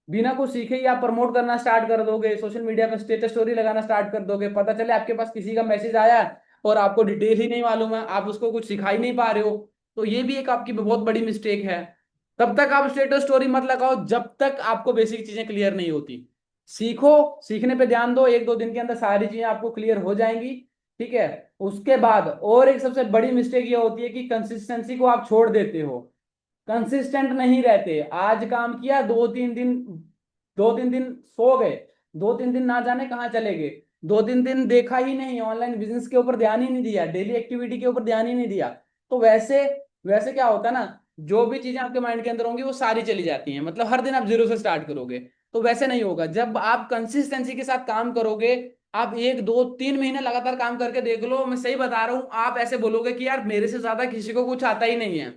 S1: बिना कुछ सीखे ही आप प्रमोट करना स्टार्ट कर दोगे, सोशल मीडिया पे स्टेटस स्टोरी लगाना स्टार्ट कर दोगे, पता चले आपके पास किसी का मैसेज आया है और आपको डिटेल ही नहीं मालूम है, आप उसको कुछ सिखा ही नहीं पा रहे हो, तो ये भी एक आपकी बहुत बड़ी मिस्टेक है। तब तक आप स्टेटस स्टोरी मत लगाओ जब तक आपको बेसिक चीजें क्लियर नहीं होती। सीखो, सीखने पे ध्यान दो, एक दो दिन के अंदर सारी चीजें आपको क्लियर हो जाएंगी, ठीक है। उसके बाद और एक सबसे बड़ी मिस्टेक ये होती है कि कंसिस्टेंसी को आप छोड़ देते हो, कंसिस्टेंट नहीं रहते। आज काम किया, 2-3 दिन, 2-3 दिन सो गए, 2-3 दिन ना जाने कहाँ चले गए, 2-3 दिन देखा ही नहीं, ऑनलाइन बिजनेस के ऊपर ध्यान ही नहीं दिया, डेली एक्टिविटी के ऊपर ध्यान ही नहीं दिया। तो वैसे वैसे क्या होता है ना, जो भी चीजें आपके माइंड के अंदर होंगी वो सारी चली जाती हैं, मतलब हर दिन आप जीरो से स्टार्ट करोगे। तो वैसे नहीं होगा। जब आप कंसिस्टेंसी के साथ काम करोगे, आप 1-2-3 महीने लगातार काम करके देख लो, मैं सही बता रहा हूँ, आप ऐसे बोलोगे कि यार मेरे से ज्यादा किसी को कुछ आता ही नहीं है,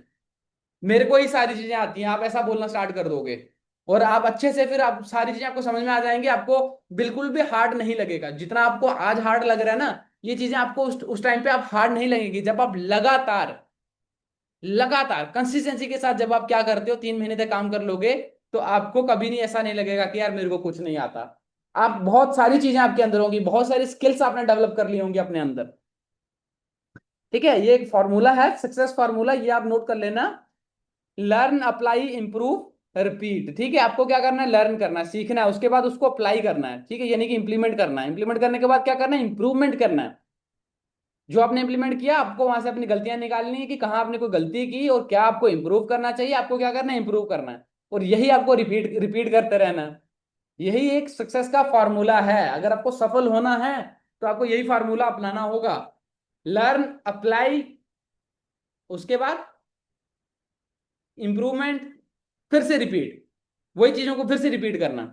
S1: मेरे को ही सारी चीजें आती हैं, आप ऐसा बोलना स्टार्ट कर दोगे और आप अच्छे से, फिर आप सारी चीजें आपको समझ में आ जाएंगी, आपको बिल्कुल भी हार्ड नहीं लगेगा। जितना आपको आज हार्ड लग रहा है ना, ये चीजें आपको उस टाइम पे आप हार्ड नहीं लगेगी। जब आप लगातार लगातार कंसिस्टेंसी के साथ जब आप क्या करते हो, 3 महीने तक काम कर लोगे, तो आपको कभी नहीं ऐसा नहीं लगेगा कि यार मेरे को कुछ नहीं आता। आप बहुत सारी चीजें आपके अंदर होंगी, बहुत सारी स्किल्स आपने डेवलप कर ली होंगी अपने अंदर। ठीक है, ये एक फॉर्मूला है, सक्सेस फॉर्मूला, ये आप नोट कर लेना। Learn, apply, improve, repeat. ठीक है, आपको क्या करना है, लर्न करना है, सीखना है, उसके बाद उसको अप्लाई करना है। ठीक है, यानी कि इंप्लीमेंट करना है, इंप्लीमेंट करने के बाद क्या करना है, इंप्रूवमेंट करना है। जो आपने इंप्लीमेंट किया, आपको वहां से अपनी गलतियां निकालनी है कि कहाँ आपने कोई गलती की और क्या आपको इंप्रूव करना चाहिए, आपको क्या करना है, इंप्रूव करना है। और यही आपको रिपीट रिपीट करते रहना है। यही एक सक्सेस का फॉर्मूला है। अगर आपको सफल होना है तो आपको यही फॉर्मूला अपनाना होगा। लर्न, अप्लाई, उसके बाद इंप्रूवमेंट, फिर से रिपीट, वही चीजों को फिर से रिपीट करना।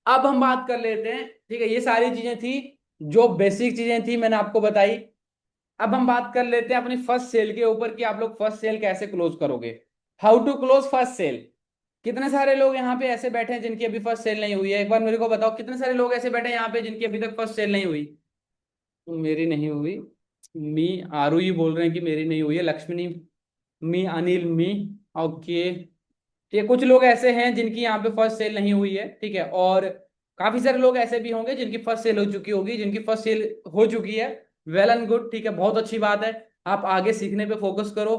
S1: अब हम बात कर लेते हैं, ठीक है, ये सारी चीजें थी जो बेसिक चीजें थी, मैंने आपको बताई। अब हम बात कर लेते हैं अपनी फर्स्ट सेल के ऊपर कि आप लोग फर्स्ट सेल कैसे क्लोज करोगे। How to close first sale. कितने सारे लोग यहाँ पे ऐसे बैठे हैं जिनकी अभी फर्स्ट सेल नहीं हुई है, एक बार मेरे को बताओ, कितने सारे लोग ऐसे बैठे हैं यहाँ पे जिनकी अभी तक फर्स्ट सेल नहीं हुई। मेरी नहीं हुई। मी आरू ही बोल रहे हैं कि मेरी नहीं हुई है, लक्ष्मी, मी अनिल, मी, ओके। ये कुछ लोग ऐसे हैं जिनकी यहाँ पे फर्स्ट सेल नहीं हुई है, ठीक है। और काफी सारे लोग ऐसे भी होंगे जिनकी फर्स्ट सेल हो चुकी होगी, जिनकी फर्स्ट सेल हो चुकी है। वेल एंड गुड, ठीक है, बहुत अच्छी बात है। आप आगे सीखने पे फोकस करो,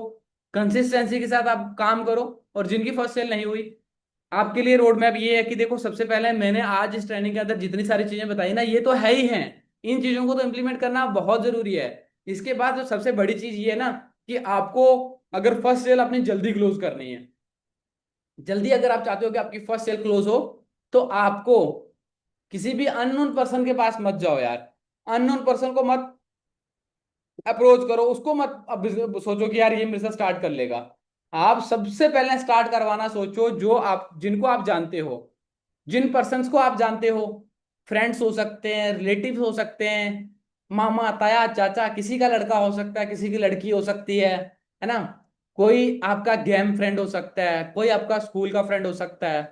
S1: कंसिस्टेंसी के साथ आप काम करो। और जिनकी फर्स्ट सेल नहीं हुई, आपके लिए रोड मैप ये है कि देखो, सबसे पहले मैंने आज इस ट्रेनिंग के अंदर जितनी सारी चीजें बताई ना, ये तो है ही हैं। इन चीजों को तो इम्प्लीमेंट करना बहुत जरूरी है। इसके बाद जो सबसे बड़ी चीज ये है ना, कि आपको अगर फर्स्ट सेल अपनी जल्दी क्लोज करनी है, जल्दी अगर आप चाहते हो कि आपकी फर्स्ट सेल क्लोज हो, तो आपको किसी भी अननोन पर्सन के पास मत जाओ यार। अननोन पर्सन को मत अप्रोच करो, उसको मत अब सोचो कि यार ये मेरे साथ स्टार्ट कर लेगा। आप सबसे पहले स्टार्ट करवाना सोचो जो आप, जिनको आप जानते हो, जिन पर्सन्स को आप जानते हो। फ्रेंड्स हो सकते हैं, रिलेटिव्स हो सकते हैं, मामा, ताया, चाचा, किसी का लड़का हो सकता है, किसी की लड़की हो सकती है ना। कोई आपका गेम फ्रेंड हो सकता है, कोई आपका स्कूल का फ्रेंड हो सकता है,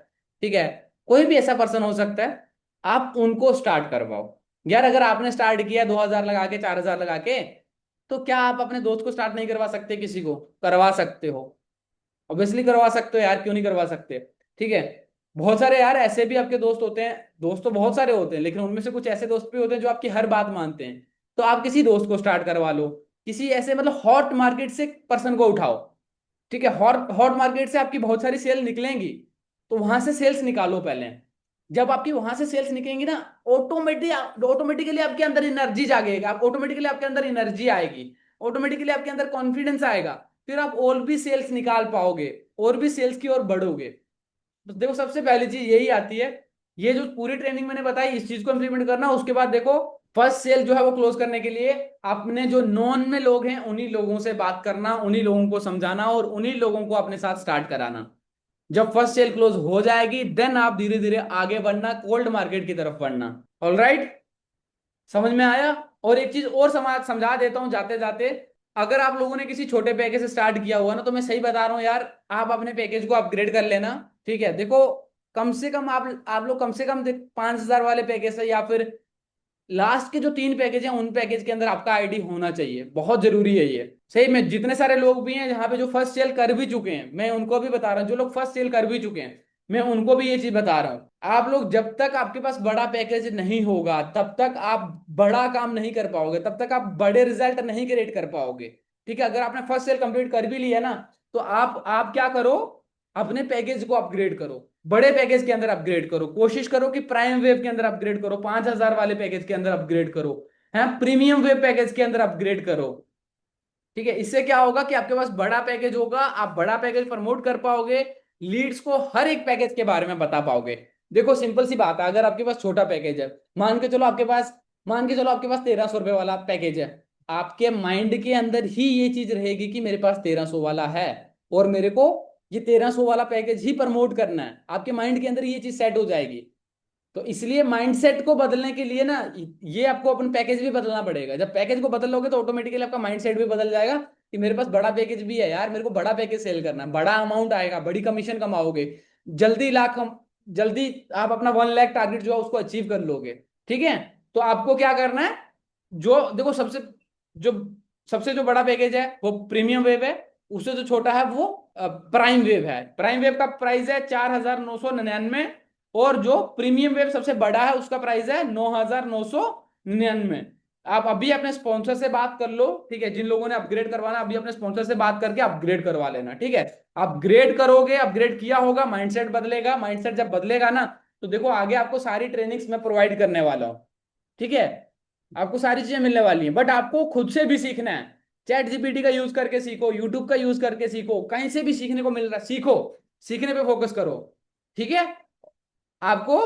S1: ठीक है। कोई भी ऐसा पर्सन हो सकता है, आप उनको स्टार्ट करवाओ। यार अगर आपने स्टार्ट किया 2,000 लगा के, 4,000 लगा के, तो क्या आप अपने दोस्त को स्टार्ट नहीं करवा सकते, किसी को करवा सकते हो। ऑब्वियसली करवा सकते हो यार, क्यों नहीं करवा सकते। ठीक है, बहुत सारे यार ऐसे भी आपके दोस्त होते हैं, दोस्त तो बहुत सारे होते हैं, लेकिन उनमें से कुछ ऐसे दोस्त भी होते हैं जो आपकी हर बात मानते हैं। तो आप किसी दोस्त को स्टार्ट करवा लो, किसी ऐसे मतलब हॉट मार्केट से पर्सन को उठाओ। ठीक है, हॉट हॉट मार्केट से आपकी बहुत सारी सेल निकलेंगी, तो वहां से सेल्स निकालो पहले। जब आपकी वहां से सेल्स निकलेंगी ना, ऑटोमेटिकली आपके अंदर एनर्जी जागेगा, आप ऑटोमेटिकली आपके अंदर एनर्जी आएगी, ऑटोमेटिकली आपके अंदर कॉन्फिडेंस आएगा। फिर आप और भी सेल्स निकाल पाओगे, और भी सेल्स की ओर बढ़ोगे। तो देखो, सबसे पहली चीज यही आती है। ये जो पूरी ट्रेनिंग मैंने बताई, इस चीज को इंप्लीमेंट करना। उसके बाद देखो, फर्स्ट सेल जो है वो क्लोज करने के लिए अपने जो नॉन में लोग हैं, उन्हीं लोगों से बात करना, उन्हीं लोगों को समझाना और उन्हीं लोगों को अपने साथ स्टार्ट कराना। जब फर्स्ट सेल क्लोज हो जाएगी, देन आप धीरे धीरे आगे बढ़ना, कोल्ड मार्केट की तरफ बढ़ना। ऑल राइट, समझ में आया। और एक चीज और समझा देता हूं जाते जाते। अगर आप लोगों ने किसी छोटे पैकेज से स्टार्ट किया हुआ ना, तो मैं सही बता रहा हूँ यार, आप अपने पैकेज को अपग्रेड कर लेना। ठीक है, देखो, कम से कम आप लोग कम से कम 5,000 वाले पैकेज से, या फिर लास्ट के जो 3 पैकेज हैं, उन पैकेज के अंदर आपका आईडी होना चाहिए, बहुत जरूरी है ये। सही में जितने सारे लोग भी हैं यहाँ पे जो फर्स्ट सेल कर भी चुके हैं, मैं उनको भी बता रहा हूँ, जो लोग फर्स्ट सेल कर भी चुके हैं, मैं उनको भी ये चीज बता रहा हूँ। आप लोग जब तक आपके पास बड़ा पैकेज नहीं होगा, तब तक आप बड़ा काम नहीं कर पाओगे, तब तक आप बड़े रिजल्ट नहीं क्रिएट कर पाओगे। ठीक है, अगर आपने फर्स्ट सेल कंप्लीट कर भी लिया ना, तो आप क्या करो, अपने पैकेज को अपग्रेड करो, बड़े पैकेज के अंदर अपग्रेड करो, कोशिश करो कि प्राइम वेव के अंदर अपग्रेड करो, 5,000 वाले पैकेज के अंदर अपग्रेड करो, है प्रीमियम वेब पैकेज के अंदर अपग्रेड करो। ठीक है, इससे क्या होगा कि आपके पास बड़ा पैकेज होगा, आप बड़ा पैकेज प्रमोट कर पाओगे, लीड्स को हर एक पैकेज के बारे में बता पाओगे। देखो सिंपल सी बात है, अगर आपके पास छोटा पैकेज है, मान के चलो आपके पास 1,300 रुपए वाला पैकेज है, आपके माइंड के अंदर ही ये चीज रहेगी कि मेरे पास 1,300 वाला है, और मेरे को ये 1,300 वाला पैकेज ही प्रमोट करना है। आपके माइंड के अंदर ये चीज सेट हो जाएगी। तो इसलिए माइंडसेट को बदलने के लिए ना, ये आपको अपन पैकेज भी बदलना पड़ेगा। जब पैकेज को बदल लोगे तो ऑटोमेटिकली आपका माइंडसेट भी बदल जाएगा, कि मेरे पास बड़ा पैकेज भी है यार, मेरे को बड़ा पैकेज सेल करना है, बड़ा अमाउंट आएगा, बड़ी कमीशन कमाओगे, जल्दी जल्दी आप अपना 1 लाख टारगेट जो है उसको अचीव कर लोगे। ठीक है, तो आपको क्या करना है, जो देखो जो सबसे जो बड़ा पैकेज है वो प्रीमियम वेव है, उससे जो छोटा है वो प्राइम वेव है। प्राइम वेव का प्राइस है 4,999, और जो प्रीमियम वेव सबसे बड़ा है उसका प्राइस है 9,999। आप अभी अपने स्पॉन्सर से बात कर लो, ठीक है, जिन लोगों ने अपग्रेड करवाना अभी अपने स्पॉन्सर से बात करके अपग्रेड करवा लेना। ठीक है, अपग्रेड करोगे, अपग्रेड किया होगा, माइंडसेट बदलेगा, माइंडसेट जब बदलेगा ना तो देखो आगे आपको सारी ट्रेनिंग्स मैं प्रोवाइड करने वाला हूँ। ठीक है, आपको सारी चीजें मिलने वाली हैं, बट आपको खुद से भी सीखना है। चैट जीपीटी का यूज करके सीखो, यूट्यूब का यूज करके सीखो, कहीं से भी सीखने को मिल रहा है सीखो, सीखने पे फोकस करो। ठीक है, आपको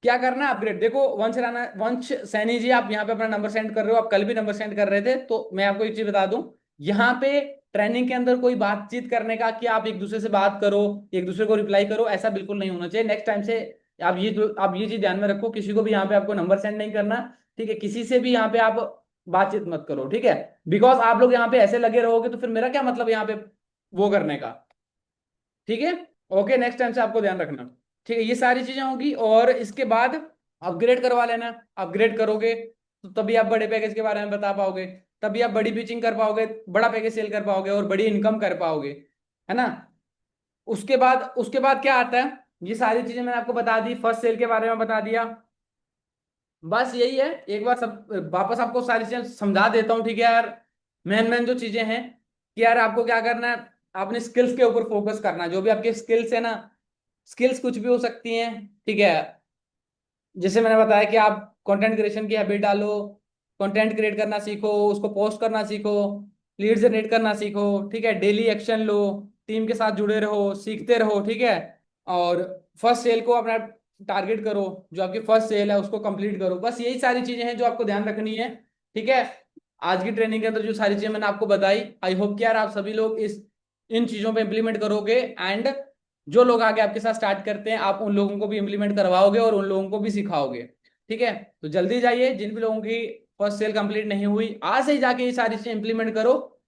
S1: क्या करना है, अपग्रेड। देखो वंश सैनी जी, आप यहाँ पे अपना नंबर सेंड कर रहे हो, आप कल भी नंबर सेंड कर रहे थे, तो मैं आपको एक चीज बता दूं, यहाँ पे ट्रेनिंग के अंदर कोई बातचीत करने का कि आप एक दूसरे से बात करो, एक दूसरे को रिप्लाई करो, ऐसा बिल्कुल नहीं होना चाहिए। नेक्स्ट टाइम से आप ये चीज ध्यान में रखो, किसी को भी यहाँ पे आपको नंबर सेंड नहीं करना। ठीक है, किसी से भी यहाँ पे आप बातचीत मत करो। ठीक है, बिकॉज आप लोग यहाँ पे ऐसे लगे रहोगे तो फिर मेरा क्या मतलब यहाँ पे वो करने का। ठीक है, ओके, नेक्स्ट टाइम से आपको ध्यान रखना। ठीक है, ये सारी चीजें होगी, और इसके बाद अपग्रेड करवा लेना। अपग्रेड करोगे तो तभी आप बड़े पैकेज के बारे में बता पाओगे, तभी आप बड़ी पिचिंग कर पाओगे, बड़ा पैकेज सेल कर पाओगे और बड़ी इनकम कर पाओगे, है ना। उसके बाद क्या आता है, ये सारी चीजें मैंने आपको बता दी, फर्स्ट सेल के बारे में बता दिया। बस यही है, एक बार सब वापस आपको सारी चीजें समझा देता हूँ। ठीक है यार, मेन मेन जो चीजें हैं कि यार आपको क्या करना है, अपने स्किल्स के ऊपर फोकस करना है। जो भी आपके स्किल्स है ना, स्किल्स कुछ भी हो सकती हैं। ठीक है, जैसे मैंने बताया कि आप कंटेंट क्रिएशन की हैबिट डालो, कंटेंट क्रिएट करना सीखो, उसको पोस्ट करना सीखो, लीड जनरेट करना सीखो। ठीक है, डेली एक्शन लो, टीम के साथ जुड़े रहो, सीखते रहो। ठीक है, और फर्स्ट सेल को अपना टारगेट करो, जो आपकी फर्स्ट सेल है उसको कंप्लीट करो। बस यही सारी चीजें हैं जो आपको ध्यान रखनी है। ठीक है, आज की ट्रेनिंग के अंदर जो सारी चीजें मैंने आपको बताई, आई होप कि यार आप सभी लोग इस इन चीजों पे इंप्लीमेंट करोगे, एंड जो लोग आगे आपके साथ स्टार्ट करते हैं आप उन लोगों को भी इंप्लीमेंट करवाओगे और उन लोगों को भी सिखाओगे। ठीक है, तो जल्दी जाइए, जिन भी लोगों की फर्स्ट सेल कंप्लीट नहीं हुई आज से ही जाके ये सारी चीजें इंप्लीमेंट करो।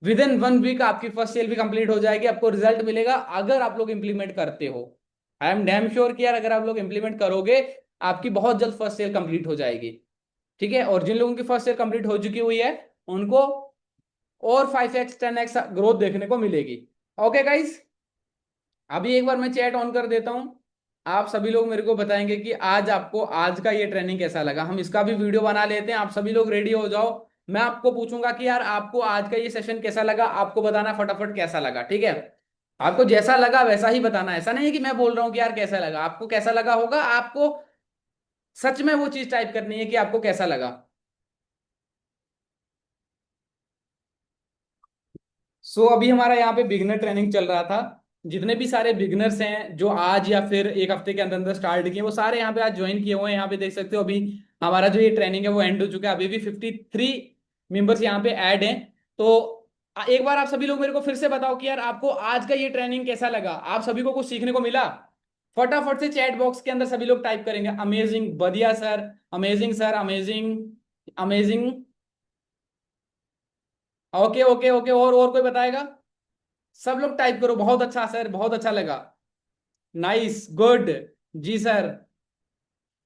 S1: विद इन 1 वीक आपकी फर्स्ट सेल भी कंप्लीट हो जाएगी, आपको रिजल्ट मिलेगा अगर आप लोग इंप्लीमेंट करते हो। आई एम डैम श्योर कि यार अगर आप लोग इंप्लीमेंट करोगे आपकी बहुत जल्द फर्स्ट सेल कंप्लीट हो जाएगी। ठीक है, और जिन लोगों की फर्स्ट सेल कंप्लीट हो चुकी हुई है उनको और 5x 10x ग्रोथ देखने को मिलेगी। ओके गाइस, अभी एक बार मैं चैट ऑन कर देता हूं, आप सभी लोग मेरे को बताएंगे कि आज आपको आज का ये ट्रेनिंग कैसा लगा। हम इसका भी वीडियो बना लेते हैं, आप सभी लोग रेडी हो जाओ। मैं आपको पूछूंगा कि यार आपको आज का ये सेशन कैसा लगा, आपको बताना फटाफट कैसा लगा। ठीक है, आपको जैसा लगा वैसा ही बताना, ऐसा नहीं है कि मैं बोल रहा हूँ कि यार कैसा लगा, आपको कैसा लगा होगा, आपको सच में वो चीज टाइप करनी है कि आपको कैसा लगा। अभी हमारा यहाँ पे बिगनर ट्रेनिंग चल रहा था, जितने भी सारे बिगनर्स हैं जो आज या फिर एक हफ्ते के अंदर अंदर स्टार्ट किए वो सारे यहाँ पे आज ज्वाइन किए हुए हैं। यहाँ पे देख सकते हो अभी हमारा जो ये ट्रेनिंग है वो एंड हो चुका है, अभी भी 53 मेंबर्स यहाँ पे ऐड हैं। तो एक बार आप सभी लोग मेरे को फिर से बताओ कि यार आपको आज का ये ट्रेनिंग कैसा लगा, आप सभी को कुछ सीखने को मिला। फटाफट से चैट बॉक्स के अंदर सभी लोग टाइप करेंगे अमेजिंग, बढ़िया sir, amazing sir, amazing, amazing. Okay okay okay, और कोई बताएगा। सब लोग टाइप करो, बहुत अच्छा सर, बहुत अच्छा लगा, नाइस, गुड, जी सर,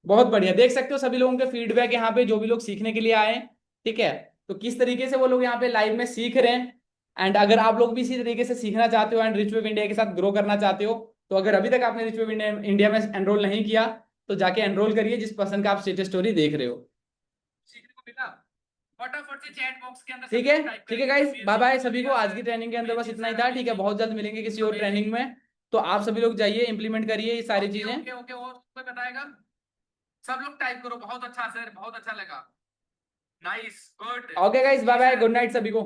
S1: बहुत बढ़िया। देख सकते हो सभी लोगों के फीडबैक यहाँ पे, जो भी लोग सीखने के लिए आए हैं। ठीक है, तो किस तरीके से वो लोग यहाँ पे लाइव में सीख रहे हैं। एंड अगर आप लोग भी इसी तरीके से सीखना चाहते हो एंड रिच वेब इंडिया के साथ ग्रो करना चाहते हो, तो अगर अभी तक आपने रिच वेब इंडिया में एनरोल नहीं किया तो जाके एनरोल करिए, जिस पर्सन का आप स्टेटस स्टोरी देख रहे हो। सीखने को मिला, फटाफट से चैट बॉक्स के अंदर। ठीक है गाइस, बाय बाय सभी को। आज की ट्रेनिंग के अंदर बस इतना ही था। ठीक है, बहुत जल्द मिलेंगे किसी और ट्रेनिंग में, तो आप सभी लोग जाइए इंप्लीमेंट करिए ये सारी चीजें। ओके ओके, और कोई बताएगा। सब लोग टाइप करो, बहुत अच्छा सर, बहुत अच्छा लगा, nice, good. Okay guys, bye bye, good night सभी को।